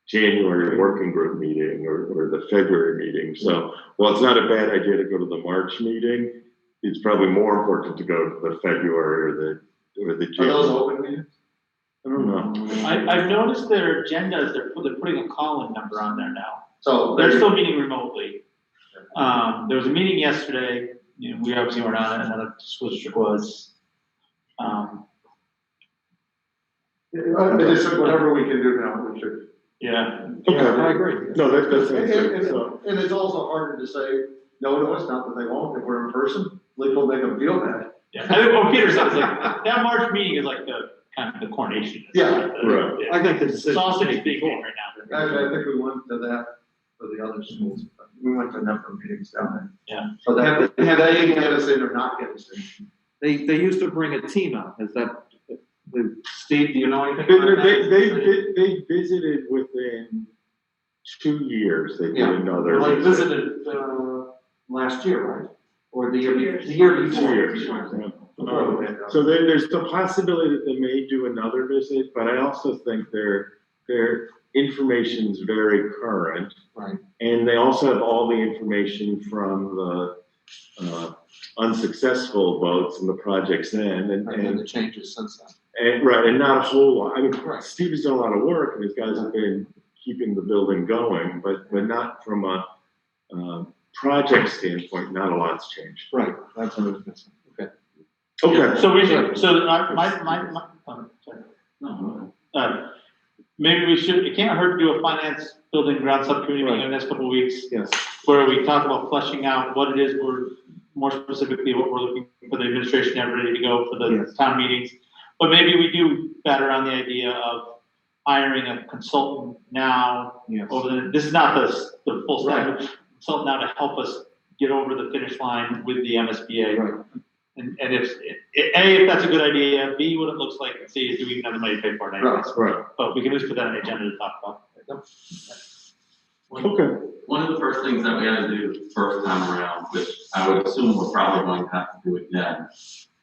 January working group meeting or the February meeting. So while it's not a bad idea to go to the March meeting, it's probably more important to go to the February or the Are January. those open meetings? I don't know. I've noticed their agendas, they're putting a call-in number on there now. So They're still meeting remotely. There was a meeting yesterday, you know, we obviously weren't on it, and then the switch was, They said whatever we can do now, we should. yeah. Okay. I agree. No, that And, sounds good. So, and it's also harder to say no to us, not that they won't, if we're in person, at least we'll make them feel bad. Yeah, I think what Peter said is like, that March meeting is like the, kind of the coronation. It's Yeah. like the- Right. yeah. I think the It's decision. all city's big thing right now. Actually, I think we went to that for the other schools, we went to a number of meetings down there. Yeah. So that, Have they they- can get us in or not get us in. They used to bring a team out, is that, Steve, do you know anything about that? they visited within 2 years, they did Yeah. another. Well, they visit. visited, last year, right? Or the year before? The year before. 2 years, yeah. So then there's the possibility that they may do another visit, but I also think their information's very current. Right. And they also have all the information from the unsuccessful votes and the projects then, And the changes since then. and right, and not a whole lot. I mean, Right. Steve has done a lot of work and his guys have been keeping the building going, but not from a project standpoint, not a lot's changed. Right, that's what I was missing. Okay. Okay. So we should, so maybe we should, it can't hurt to do a finance building ground subcommittee meeting in the next couple of weeks, Yes. where we talk about fleshing out what it is we're, more specifically, what we're looking for the administration to have ready to go for the Yes. town meetings. But maybe we do better on the idea of hiring a consultant now, Yes. this is not the full stack, consultant now to help us get over the finish line with the MSBA. Right. And if, A, if that's a good idea, B, what it looks like, and C, do we even have the money to pay for it anyways? Right. But we can at least put that on the agenda to talk about. Okay. One of the first things that we had to do first time around, which I would assume we're probably going to have to do again,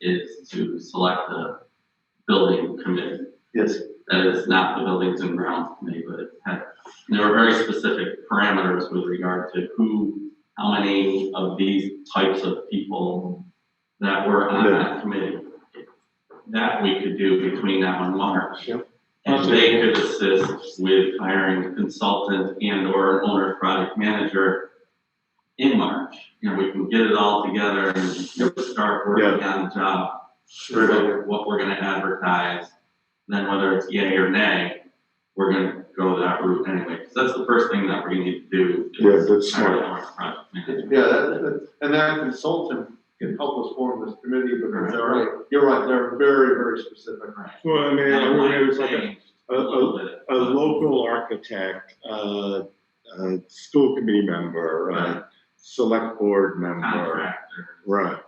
is to select a building committee. Yes. That is not the Buildings and Grounds Committee, but there were very specific parameters with regard to how many of these types of people that were on that committee. That we could do between now and March. Yep. And they could assist with hiring a consultant and or an owner project manager in March. You know, we can get it all together and start working on the job, what we're gonna advertise. Then whether it's yay or nay, we're gonna go that route anyway, because that's the first thing that we need to do. Yeah, that's hire smart. an owner project manager. Yeah, and that consultant can help us form this committee, because you're right, they're very, very specific. Well, I mean, And it might it was like change a little bit, a local architect, a school committee member, a select board member. contractor. Right.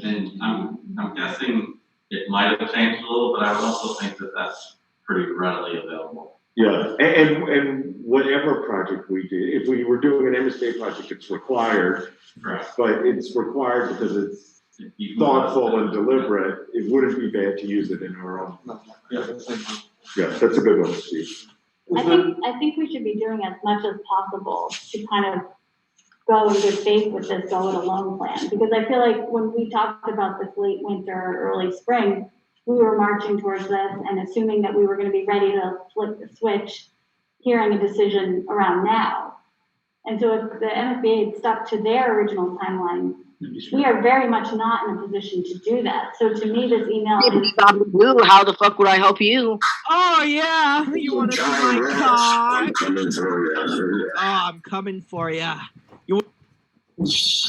And I'm guessing it might have changed a little, but I would also think that that's pretty readily available. Yeah, and whatever project we did, if we were doing an MSA project, it's required, Correct. but it's required because it's thoughtful and deliberate. It wouldn't be bad to use it in our own. Yeah, that's the same. Yeah, that's a good one, Steve. I think we should be doing as much as possible to kind of go in good faith with this go it alone plan, because I feel like when we talked about this late winter, early spring, we were marching towards this and assuming that we were gonna be ready to flip the switch, hearing a decision around now. And so if the MFBA had stuck to their original timeline, we are very much not in a position to do that. So to me, this email is. How the fuck would I help you? Oh yeah, you want to see my car? Oh, I'm coming for ya.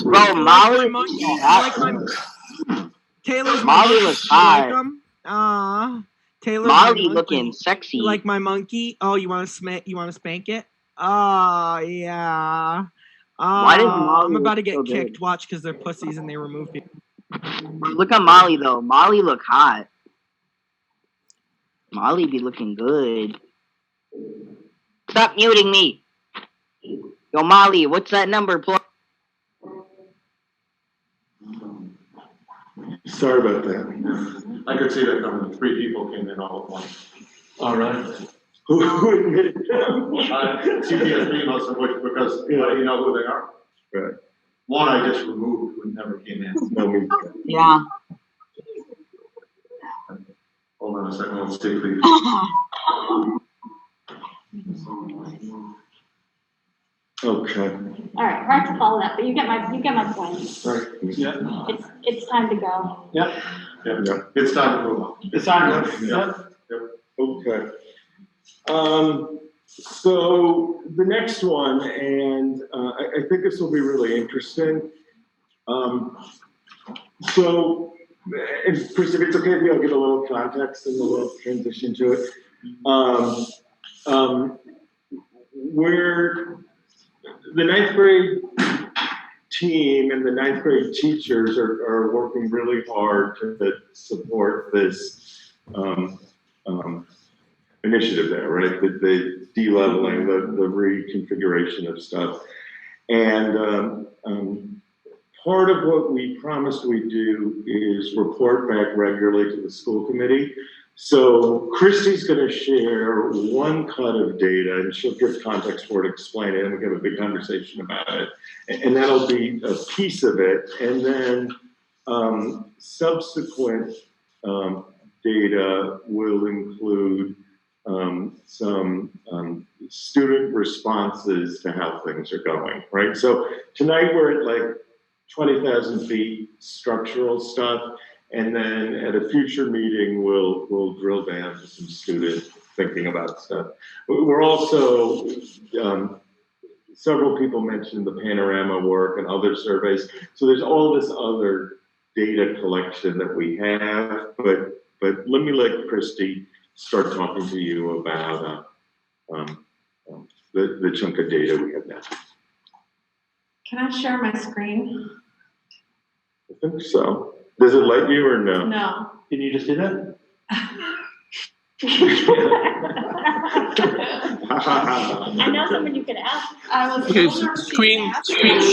Bro, Molly. Monkey? You like my Taylor's Molly monkey? looks You like hot. him? Taylor's Molly my monkey. looking sexy. You like my monkey? Oh, you want to spank it? Oh yeah. Why does Molly I'm about to look get so kicked. good? Watch, because they're pussies and they remove people. Look at Molly though. Molly look hot. Molly be looking good. Stop muting me. Yo, Molly, what's that number? Sorry about that. I could see that coming, 3 people came in all at once. All right. Who admitted them? CPSB must have, because you know who they are. Right. One I just removed, who never came in. No, me. Yeah. Hold on a second, let's take the. Okay. All right, hard to follow that, but you get my point. Right. Yeah. It's time to go. Yep. Yeah, it's time to move on. It's on. Yeah. Okay. So the next one, and I think this will be really interesting. So, and Chris, if it's okay with you, I'll give a little context and we'll transition to it. We're the 9th grade team and the 9th grade teachers are working really hard to support this initiative there, right? The de-leveling, the reconfiguration of stuff. And part of what we promised we'd do is report back regularly to the school committee. So Christy's gonna share one cut of data and she'll give context for it, explain it, and we can have a big conversation about it. And that'll be a piece of it. And then subsequent data will include some student responses to how things are going, right? So tonight we're at like 20,000 feet structural stuff. And then at a future meeting, we'll drill down to some student thinking about stuff. We're also, several people mentioned the panorama work and other surveys. So there's all this other data collection that we have, but let me let Christy start talking to you about the chunk of data we have now. Can I share my screen? I think so. Does it let you or no? No. Can you just do that? I know someone you could ask. I was. Okay, screen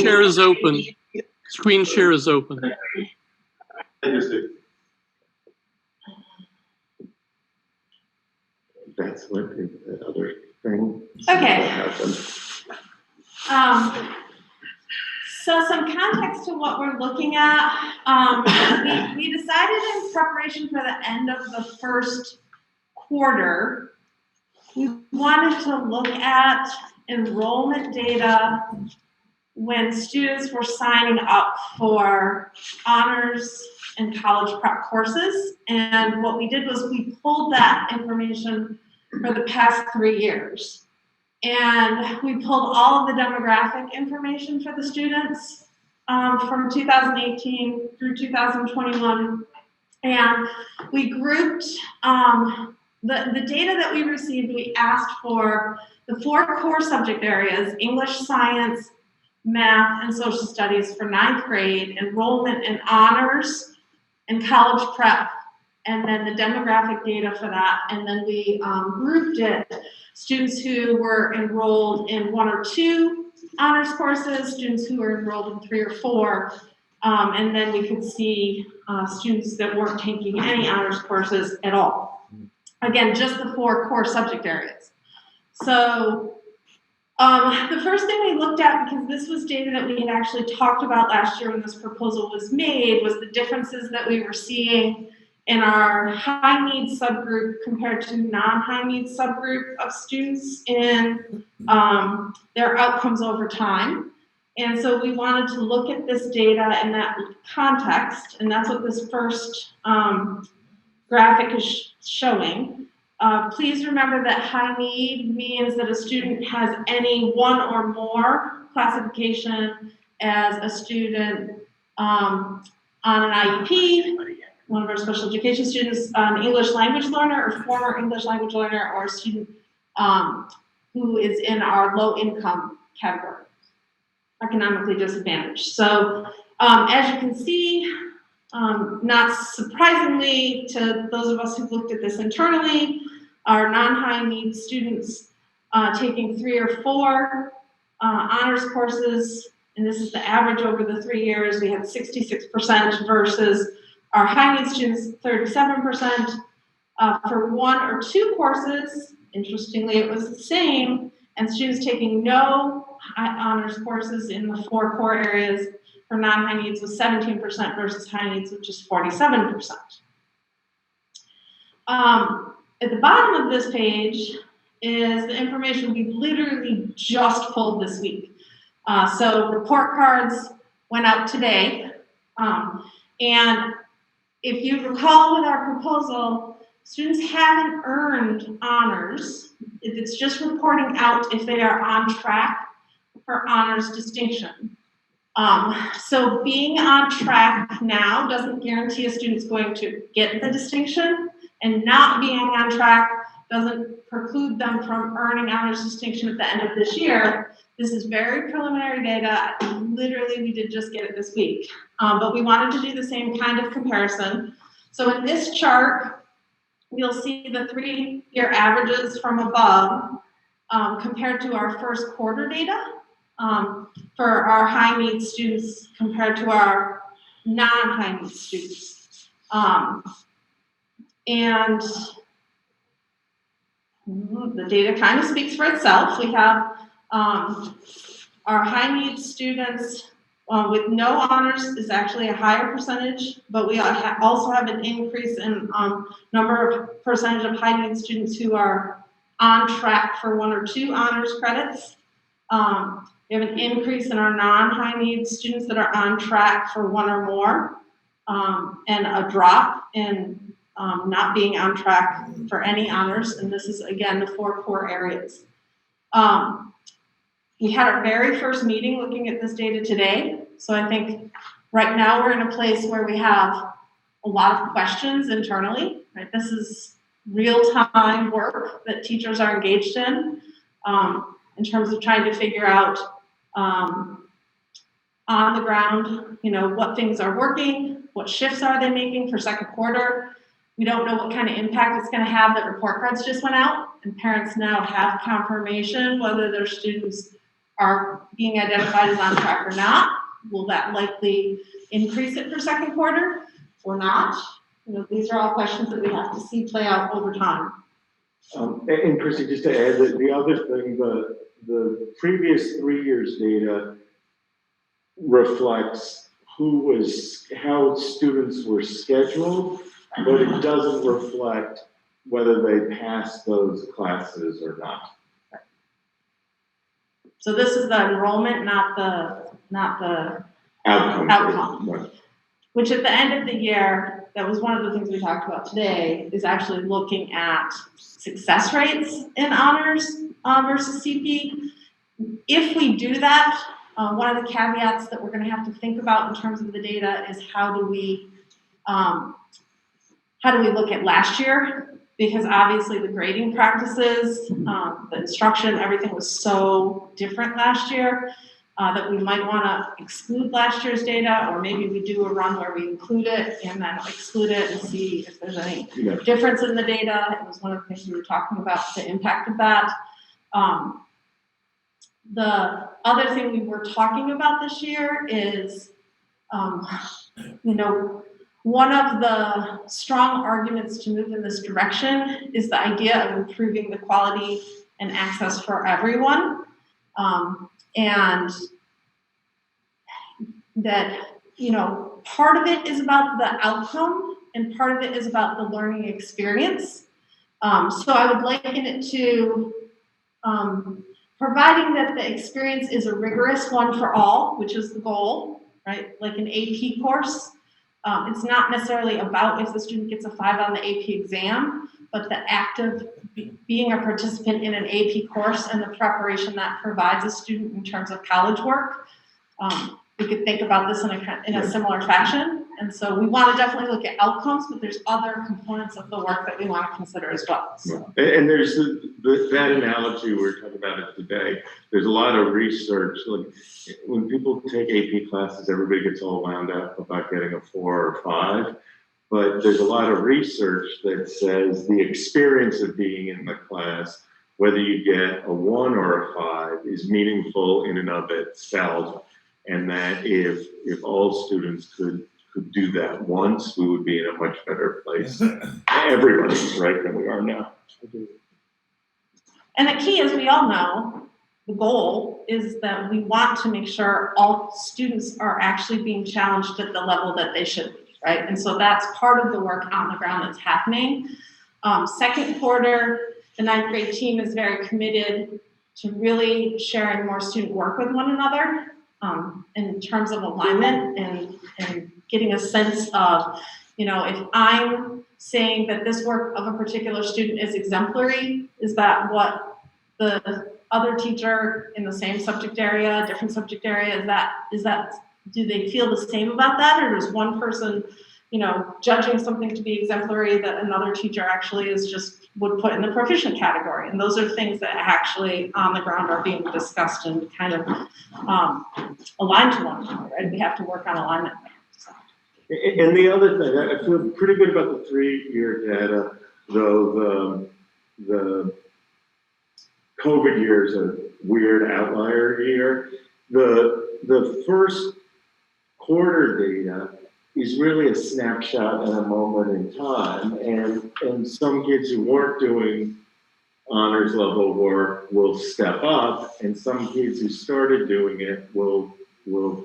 share is open. Screen share is open. I just did. That's what the other thing. Okay. Happened. So some context to what we're looking at. We decided in preparation for the end of the first quarter, we wanted to look at enrollment data when students were signing up for honors and college prep courses. And what we did was we pulled that information for the past 3 years. And we pulled all of the demographic information for the students from 2018 through 2021. And we grouped the data that we received. We asked for the 4 core subject areas: English, science, math, and social studies for 9th grade, enrollment in honors and college prep, and then the demographic data for that. And then we grouped it: students who were enrolled in 1 or 2 honors courses, students who were enrolled in 3 or 4, and then we could see students that weren't taking any honors courses at all. Again, just the 4 core subject areas. So the first thing we looked at, because this was data that we had actually talked about last year when this proposal was made, was the differences that we were seeing in our high needs subgroup compared to non-high needs subgroup of students in their outcomes over time. And so we wanted to look at this data in that context, and that's what this first graphic is showing. Please remember that high need means that a student has any 1 or more classification as a student on an IEP, one of our special education students, an English language learner or former English language learner, or a student who is in our low income category, economically disadvantaged. So as you can see, not surprisingly to those of us who've looked at this internally, our non-high needs students taking 3 or 4 honors courses, and this is the average over the 3 years, we had 66% versus Our high need students, 37%. For 1 or 2 courses, interestingly, it was the same, and students taking no honors courses in the 4 core areas for non-high needs was 17% versus high needs, which is 47%. At the bottom of this page is the information we literally just pulled this week. So report cards went out today, and if you recall with our proposal, students haven't earned honors. It's just reporting out if they are on track for honors distinction. So being on track now doesn't guarantee a student's going to get the distinction, and not being on track doesn't preclude them from earning honors distinction at the end of this year. This is very preliminary data. Literally, we did just get it this week. But we wanted to do the same kind of comparison. So in this chart, you'll see the 3-year averages from above compared to our first quarter data for our high needs students compared to our non-high needs students. And the data kind of speaks for itself. We have our high needs students with no honors is actually a higher percentage, but we also have an increase in percentage of high needs students who are on track for 1 or 2 honors credits. We have an increase in our non-high needs students that are on track for 1 or more, and a drop in not being on track for any honors, and this is again the 4 core areas. We had our very first meeting looking at this data today, so I think right now we're in a place where we have a lot of questions internally, right? This is real-time work that teachers are engaged in terms of trying to figure out on the ground, what things are working, what shifts are they making for second quarter. We don't know what kind of impact it's going to have that report cards just went out, and parents now have confirmation whether their students are being identified as on track or not. Will that likely increase it for second quarter or not? These are all questions that we have to see play out over time. And Chrissy, just to add that the other thing, the previous 3 years data reflects how students were scheduled, but it doesn't reflect whether they passed those classes or not. So this is the enrollment, not the Outcome. Right. Which at the end of the year, that was one of the things we talked about today, is actually looking at success rates in honors versus CP. If we do that, one of the caveats that we're going to have to think about in terms of the data is how do we look at last year? Because obviously the grading practices, the instruction, everything was so different last year that we might want to exclude last year's data, or maybe we do a run where we include it and then exclude it and see if there's any difference in the data. It was one of the things we were talking about, the impact of that. The other thing we were talking about this year is, one of the strong arguments to move in this direction is the idea of improving the quality and access for everyone. And that, part of it is about the outcome and part of it is about the learning experience. So I would liken it to providing that the experience is a rigorous one for all, which is the goal, right? Like an AP course. It's not necessarily about if the student gets a 5 on the AP exam, but the act of being a participant in an AP course and the preparation that provides a student in terms of college work. We could think about this in a similar fashion. And so we want to definitely look at outcomes, but there's other components of the work that we want to consider as well. So. And there's that analogy we were talking about it today. There's a lot of research. Like when people take AP classes, everybody gets all wound up about getting a 4 or 5. But there's a lot of research that says the experience of being in the class, whether you get a 1 or a 5, is meaningful in and of itself. And that if all students could could do that once, we would be in a much better place. Everybody's right than we are now. And the key, as we all know, the goal is that we want to make sure all students are actually being challenged at the level that they should be, right? And so that's part of the work on the ground that's happening. Second quarter, the ninth grade team is very committed to really sharing more student work with one another in terms of alignment and getting a sense of, you know, if I'm saying that this work of a particular student is exemplary, is that what the other teacher in the same subject area, different subject area, is that, do they feel the same about that? Or is one person, you know, judging something to be exemplary that another teacher actually is just would put in the proficient category? And those are things that actually on the ground are being discussed and kind of aligned to one another, right? We have to work on alignment there. So. And the other thing, I feel pretty good about the 3-year data, though the COVID year is a weird outlier year. The first quarter data is really a snapshot at a moment in time, and some kids who weren't doing honors level work will step up, and some kids who started doing it will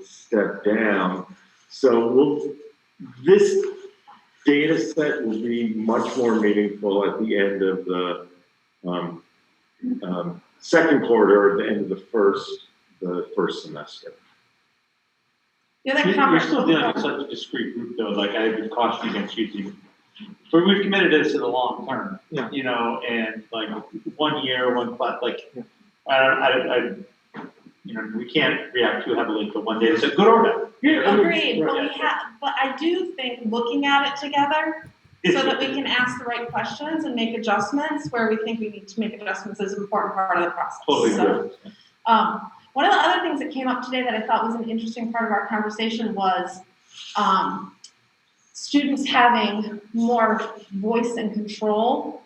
step down. So this data set will be much more meaningful at the end of the second quarter or the end of the first semester. You're still dealing with such a discrete group though, like I would caution against using, but we've committed this to the long term, you know, and like 1 year, one class, like, I you know, we can't react too heavily to one day. It's a good or bad. Agreed, but I do think looking at it together so that we can ask the right questions and make adjustments where we think we need to make adjustments is an important part of the process. Totally so, one of the other things that came up today that I thought was an interesting part of our conversation was students having more voice and control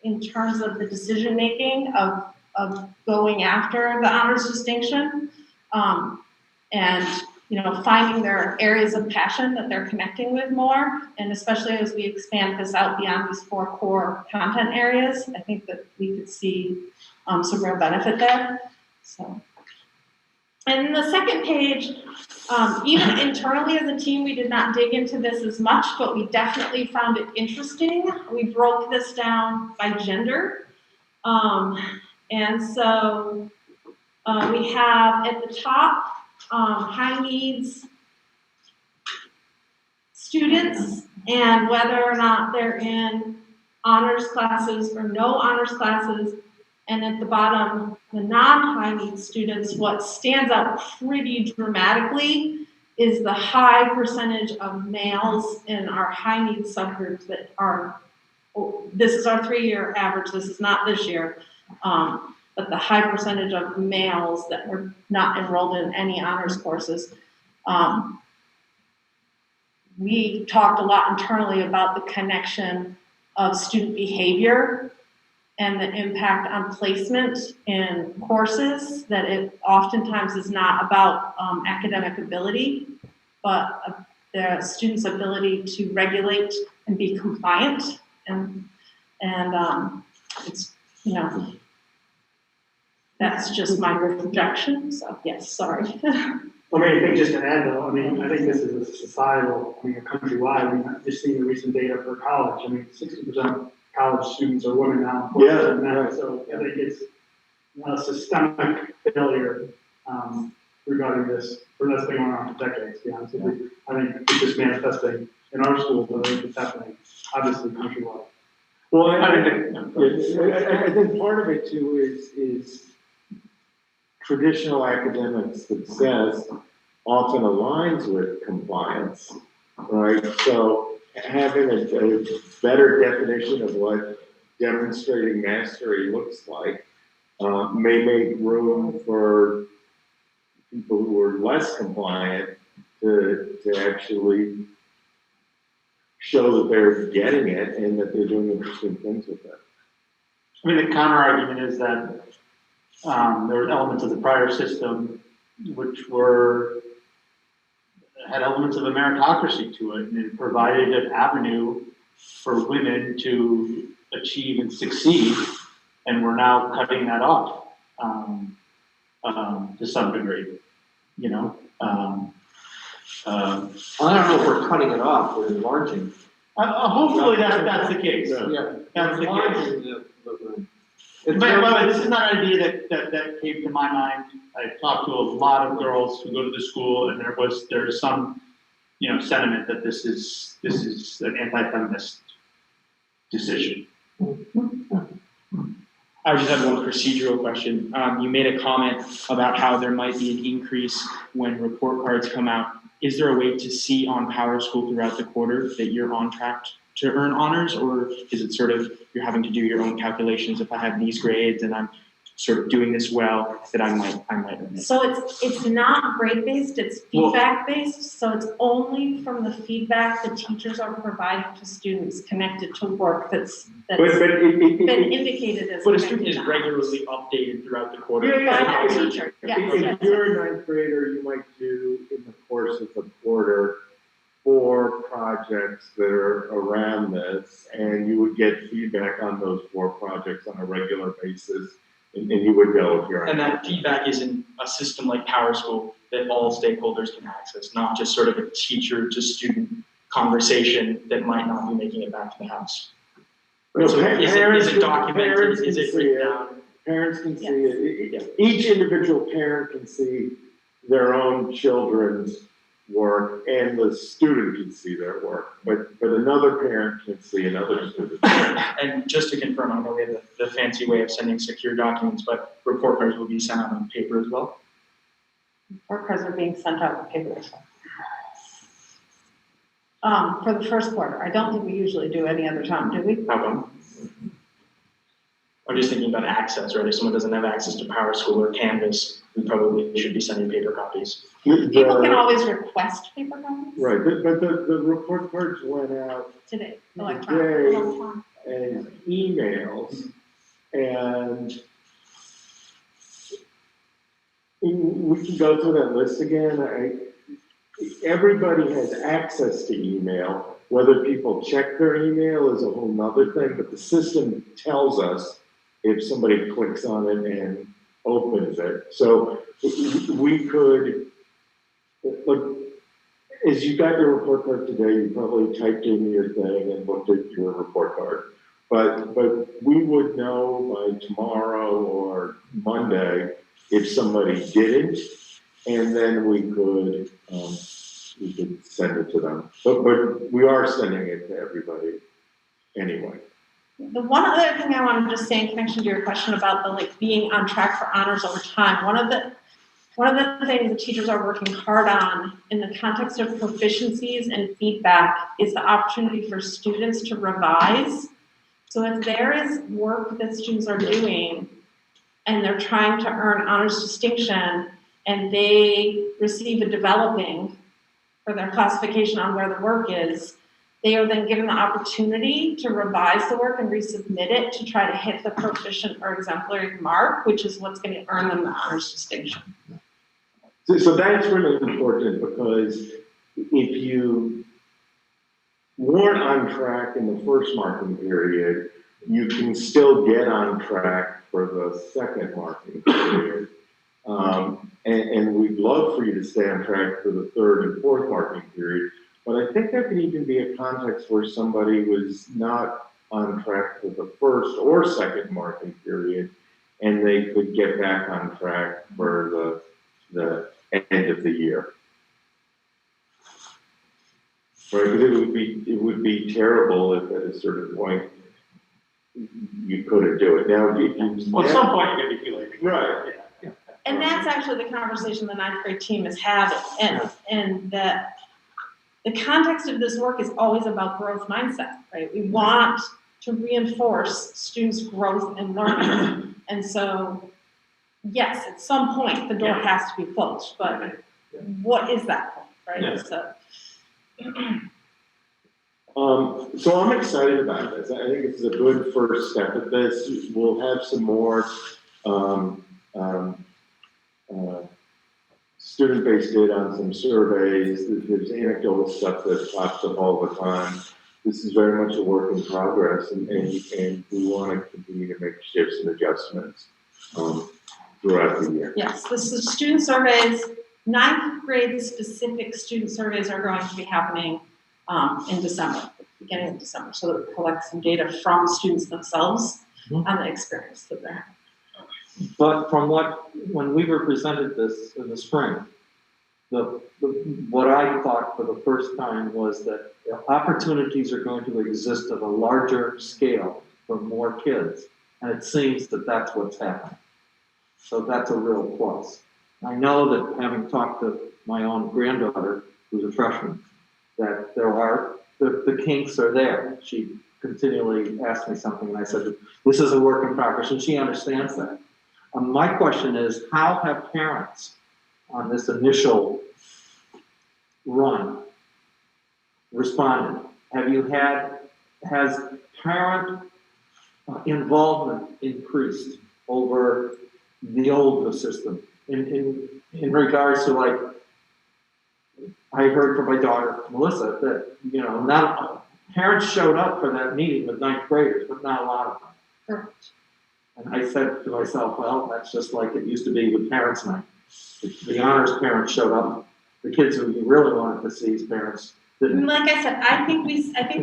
in terms of the decision making of going after the honors distinction, and you know, finding their areas of passion that they're connecting with more, and especially as we expand this out beyond these 4 core content areas, I think that we could see some real benefit there. So, and the second page, even internally as a team, we did not dig into this as much, but we definitely found it interesting. We broke this down by gender. And so we have at the top high needs students and whether or not they're in honors classes or no honors classes. And at the bottom, the non-high needs students, what stands out pretty dramatically is the high percentage of males in our high needs subgroups that are, this is our 3-year average, this is not this year, but the high percentage of males that were not enrolled in any honors courses. We talked a lot internally about the connection of student behavior and the impact on placement in courses, that it oftentimes is not about academic ability, but the student's ability to regulate and be compliant. And it's, you know, that's just my projection, so yes, sorry. I mean, I think just to add though, I mean, I think this is a societal, I mean, countrywide, I mean, just seeing the recent data for college, I mean, 60% of college students are women now. Yeah, men, so I think it's a systemic failure regarding this, for that's been going on for decades, to be honest with you. I think it's just manifesting in our schools, but I think it's happening, obviously, countrywide. Well, I think part of it too is traditional academic success often aligns with compliance, right? So having a better definition of what demonstrating mastery looks like may make room for people who are less compliant to actually show that they're getting it and that they're doing interesting things with it. I mean, the counter argument is that there were elements of the prior system which were had elements of a meritocracy to it, and it provided an avenue for women to achieve and succeed, and we're now cutting that off, to some degree, you know? I don't know if we're cutting it off, we're enlarging. Hopefully that's the case. Yeah. That's the case. Enlarging the- But this is not an idea that came to my mind. I talked to a lot of girls who go to the school, and there's some, you know, sentiment that this is an anti-feminist decision. I just have one procedural question. You made a comment about how there might be an increase when report cards come out. Is there a way to see on Power School throughout the quarter that you're on track to earn honors, or is it sort of you're having to do your own calculations? If I have these grades and I'm sort of doing this well, that I might earn it. So it's not grade-based, it's feedback-based, so it's only from the feedback the teachers are providing to students connected to work that's But it, been indicated as. But a student is regularly updated throughout the quarter. By the teacher, yes, if you're a ninth grader, you might do in the course of the quarter 4 projects that are around this, and you would get feedback on those 4 projects on a regular basis, and you would know if you're on. And that feedback is in a system like Power School that all stakeholders can access, not just sort of a teacher to student conversation that might not be making it back to the house. No, So is it documented? parents Is it can see written it. down? Parents can see it. Each individual parent can see their own children's work, and the student can see their work, but another parent can see another student. And just to confirm, I know we have the fancy way of sending secure documents, but report cards will be sent out on paper as well? Report cards are being sent out in paper. For the first quarter, I don't think we usually do any other time, do we? How come? I'm just thinking about access, right? If someone doesn't have access to Power School or Canvas, we probably should be sending paper copies. People can always request paper copies. Right, but the report cards went out Today, today electronic. as emails, and we can go through that list again. Everybody has access to email. Whether people check their email is a whole nother thing, but the system tells us if somebody clicks on it and opens it. So we could, look, as you got your report card today, you probably typed in your thing and looked at your report card. But we would know by tomorrow or Monday if somebody didn't, and then we could send it to them. But we are sending it to everybody anyway. The one other thing I want to just say in connection to your question about the being on track for honors over time, one of the things the teachers are working hard on in the context of proficiencies and feedback is the opportunity for students to revise. So if there is work that students are doing and they're trying to earn honors distinction and they receive a developing for their classification on where the work is, they are then given the opportunity to revise the work and resubmit it to try to hit the proficient or exemplary mark, which is what's going to earn them the honors distinction. So that's really important, because if you weren't on track in the first marking period, you can still get on track for the second marking period. And we'd love for you to stay on track for the third and fourth marking period. But I think there could even be a context where somebody was not on track for the first or second marking period, and they could get back on track for the end of the year. Right, because it would be terrible if at a certain point you couldn't do it. Now, if you, Well, at some point you're gonna be feeling. right. Yeah. And that's actually the conversation the ninth grade team is having, and the context of this work is always about growth mindset, right? We want to reinforce students' growth and learning. And so, yes, at some point, the door has to be closed, but what is that point, right? Yeah. So, I'm excited about this. I think it's a good first step at this. We'll have some more student-based data on some surveys, there's anecdotal stuff that pops up all the time. This is very much a work in progress, and we want to continue to make shifts and adjustments throughout the year. Yes, this is student surveys, ninth grade specific student surveys are going to be happening in December, beginning of December, so that we collect some data from students themselves on the experience that they're having. But when we were presented this in the spring, what I thought for the first time was that opportunities are going to exist at a larger scale for more kids. And it seems that that's what's happening. So that's a real plus. I know that having talked to my own granddaughter, who's a freshman, that the kinks are there. She continually asked me something and I said, this is a work in progress, and she understands that. My question is, how have parents on this initial run responded? Has parent involvement increased over the old system? In regards to, like, I heard from my daughter, Melissa, that, parents showed up for that meeting with ninth graders, but not a lot of them. Correct. And I said to myself, well, that's just like it used to be with parents' night. The honors parents showed up. The kids who you really wanted to see as parents didn't. Like I said, I think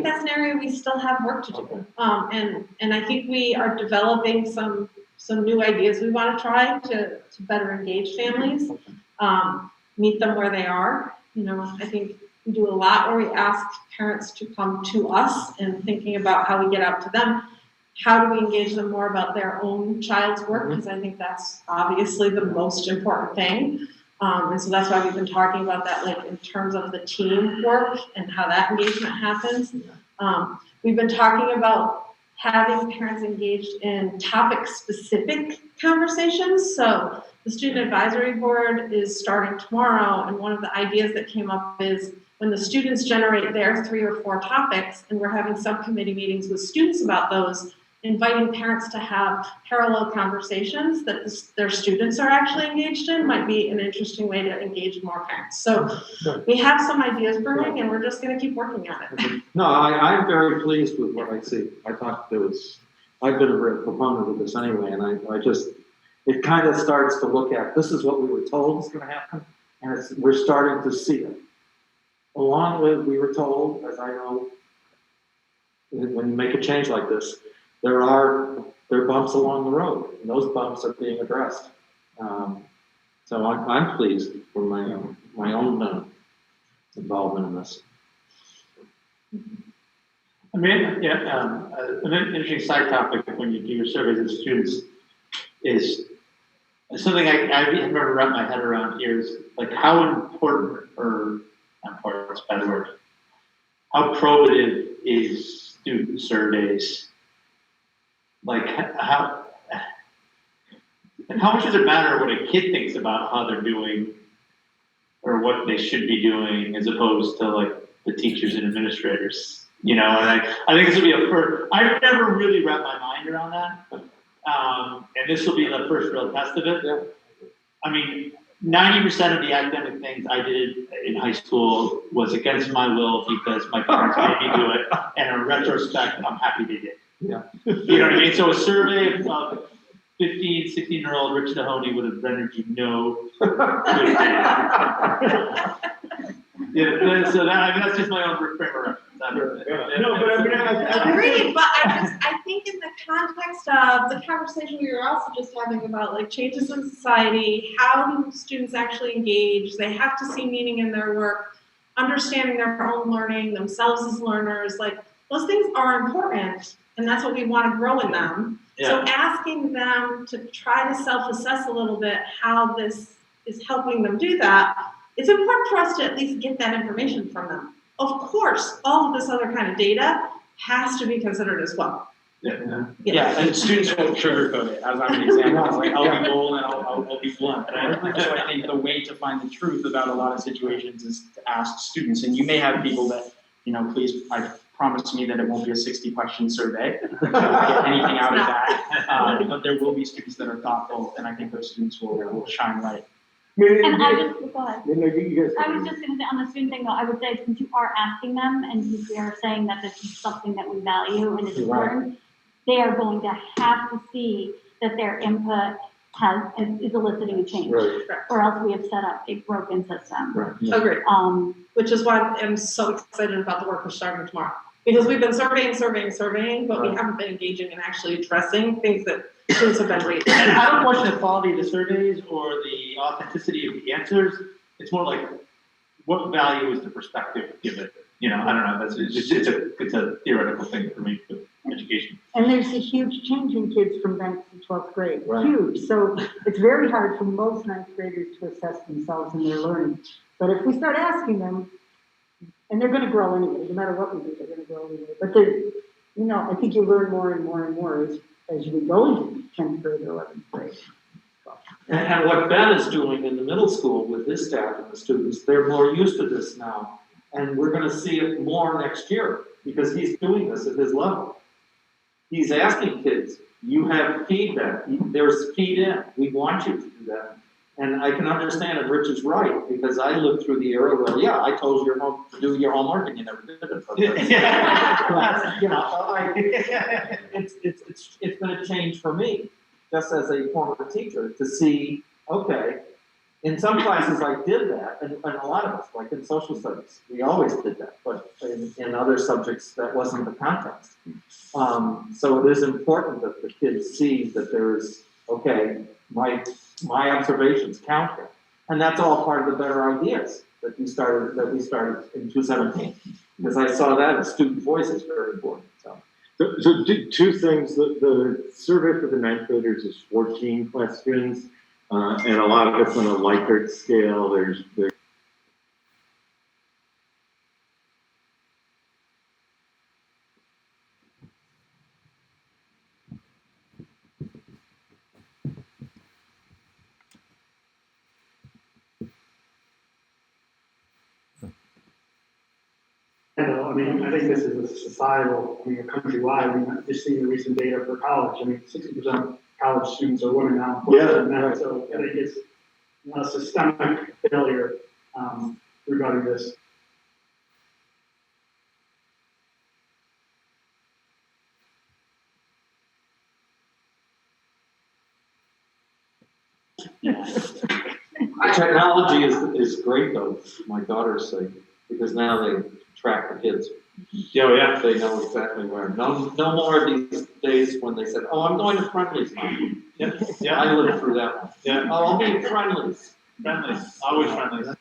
that's an area we still have work to do. And I think we are developing some new ideas we want to try to better engage families, meet them where they are. I think we do a lot where we ask parents to come to us and thinking about how we get out to them. How do we engage them more about their own child's work? Because I think that's obviously the most important thing. And so that's why we've been talking about that, like in terms of the team work and how that engagement happens. We've been talking about having parents engaged in topic-specific conversations. So the student advisory board is starting tomorrow, and one of the ideas that came up is when the students generate their 3 or 4 topics, and we're having subcommittee meetings with students about those, inviting parents to have parallel conversations that their students are actually engaged in might be an interesting way to engage more parents. So we have some ideas brewing, and we're just going to keep working on it. No, I'm very pleased with what I see. I thought I've been a real proponent of this anyway, and it kind of starts to look at, this is what we were told is going to happen, and we're starting to see it. Along with, we were told, as I know, when you make a change like this, there are bumps along the road, and those bumps are being addressed. So I'm pleased for my own involvement in this. I mean, yeah, an interesting side topic when you do your surveys of students is something I never wrapped my head around here is like how important, or not important, it's a better word, how probative is student surveys? Like how much does it matter what a kid thinks about how they're doing or what they should be doing as opposed to like the teachers and administrators, And I think this will be I've never really wrapped my mind around that. And this will be the first real test of it. Yeah. I mean, 90% of the academic things I did in high school was against my will because my parents made me do it. And in retrospect, I'm happy they did. Yeah. You know what I mean? So a survey of 15, 16-year-old Rich Mahoney would have rendered you no good data. Yeah, so that's just my own frame of reference. No, but I mean, Agreed, but I think in the context of the conversation we were also just having about like changes in society, how do students actually engage? They have to see meaning in their work, understanding their own learning, themselves as learners, like those things are important, and that's what we want to grow in them. Yeah. So asking them to try to self-assess a little bit how this is helping them do that, it's important for us to at least get that information from them. Of course, all of this other kind of data has to be considered as well. Yeah, and students won't sugarcoat it, as I'm an example. It's like, I'll be bold and I'll be blunt. So I think the way to find the truth about a lot of situations is to ask students. And you may have people that, please, promise me that it won't be a 60-question survey. I don't get anything out of that. But there will be students that are thoughtful, and I think those students will shine light. And I just, go ahead. No, you guys. I was just gonna say, on the student thing though, I would say, since you are asking them, and since we are saying that this is something that we value and is important, they are going to have to see that their input is eliciting a change. Right. Or else we have set up a broken system. Right. Agreed. Um, Which is why I'm so excited about the work we're starting tomorrow. Because we've been surveying, but we haven't been engaging and actually addressing things that students have been raising. I don't question the quality of the surveys or the authenticity of the answers. It's more like, what value is the perspective given? You know, I don't know, it's a theoretical thing for me with education. And there's a huge change in kids from 9th to 12th grade, Right. huge. So it's very hard for most 9th graders to assess themselves and their learning. But if we start asking them, and they're gonna grow anyway, no matter what we do, they're gonna grow anyway. But I think you learn more and more and more as you go into 10th grade or 11th grade. And what Ben is doing in the middle school with his staff and the students, they're more used to this now. And we're gonna see it more next year, because he's doing this at his level. He's asking kids, you have feedback, there's feed in, we want you to do that. And I can understand if Rich is right, because I lived through the era where, yeah, I told you to do your homework and you never did it. But you know, it's gonna change for me, just as a former teacher, to see, okay, in some classes I did that, and a lot of us, like in social studies, we always did that, but in other subjects, that wasn't the context. So it is important that the kids see that there's, okay, my observations count here. And that's all part of the better ideas that we started in 2017. Because I saw that as student voice is very important, so. So two things, the survey for the 9th graders is 14 questions, and a lot of it's on a Likert scale. There's I mean, I think this is a societal, a countrywide, I mean, just seeing the recent data for college, I mean, 60% of college students are women now. 40% men, so I think it's a systemic failure, regarding this. Technology is great though, my daughters say, because now they track the kids. Oh, yeah. They know exactly where. No more of these days when they said, oh, I'm going to Friendly's, Mom. Yeah, I lived through that one. Yeah. Oh, I'll be at Friendly's. Friendly, always friendly.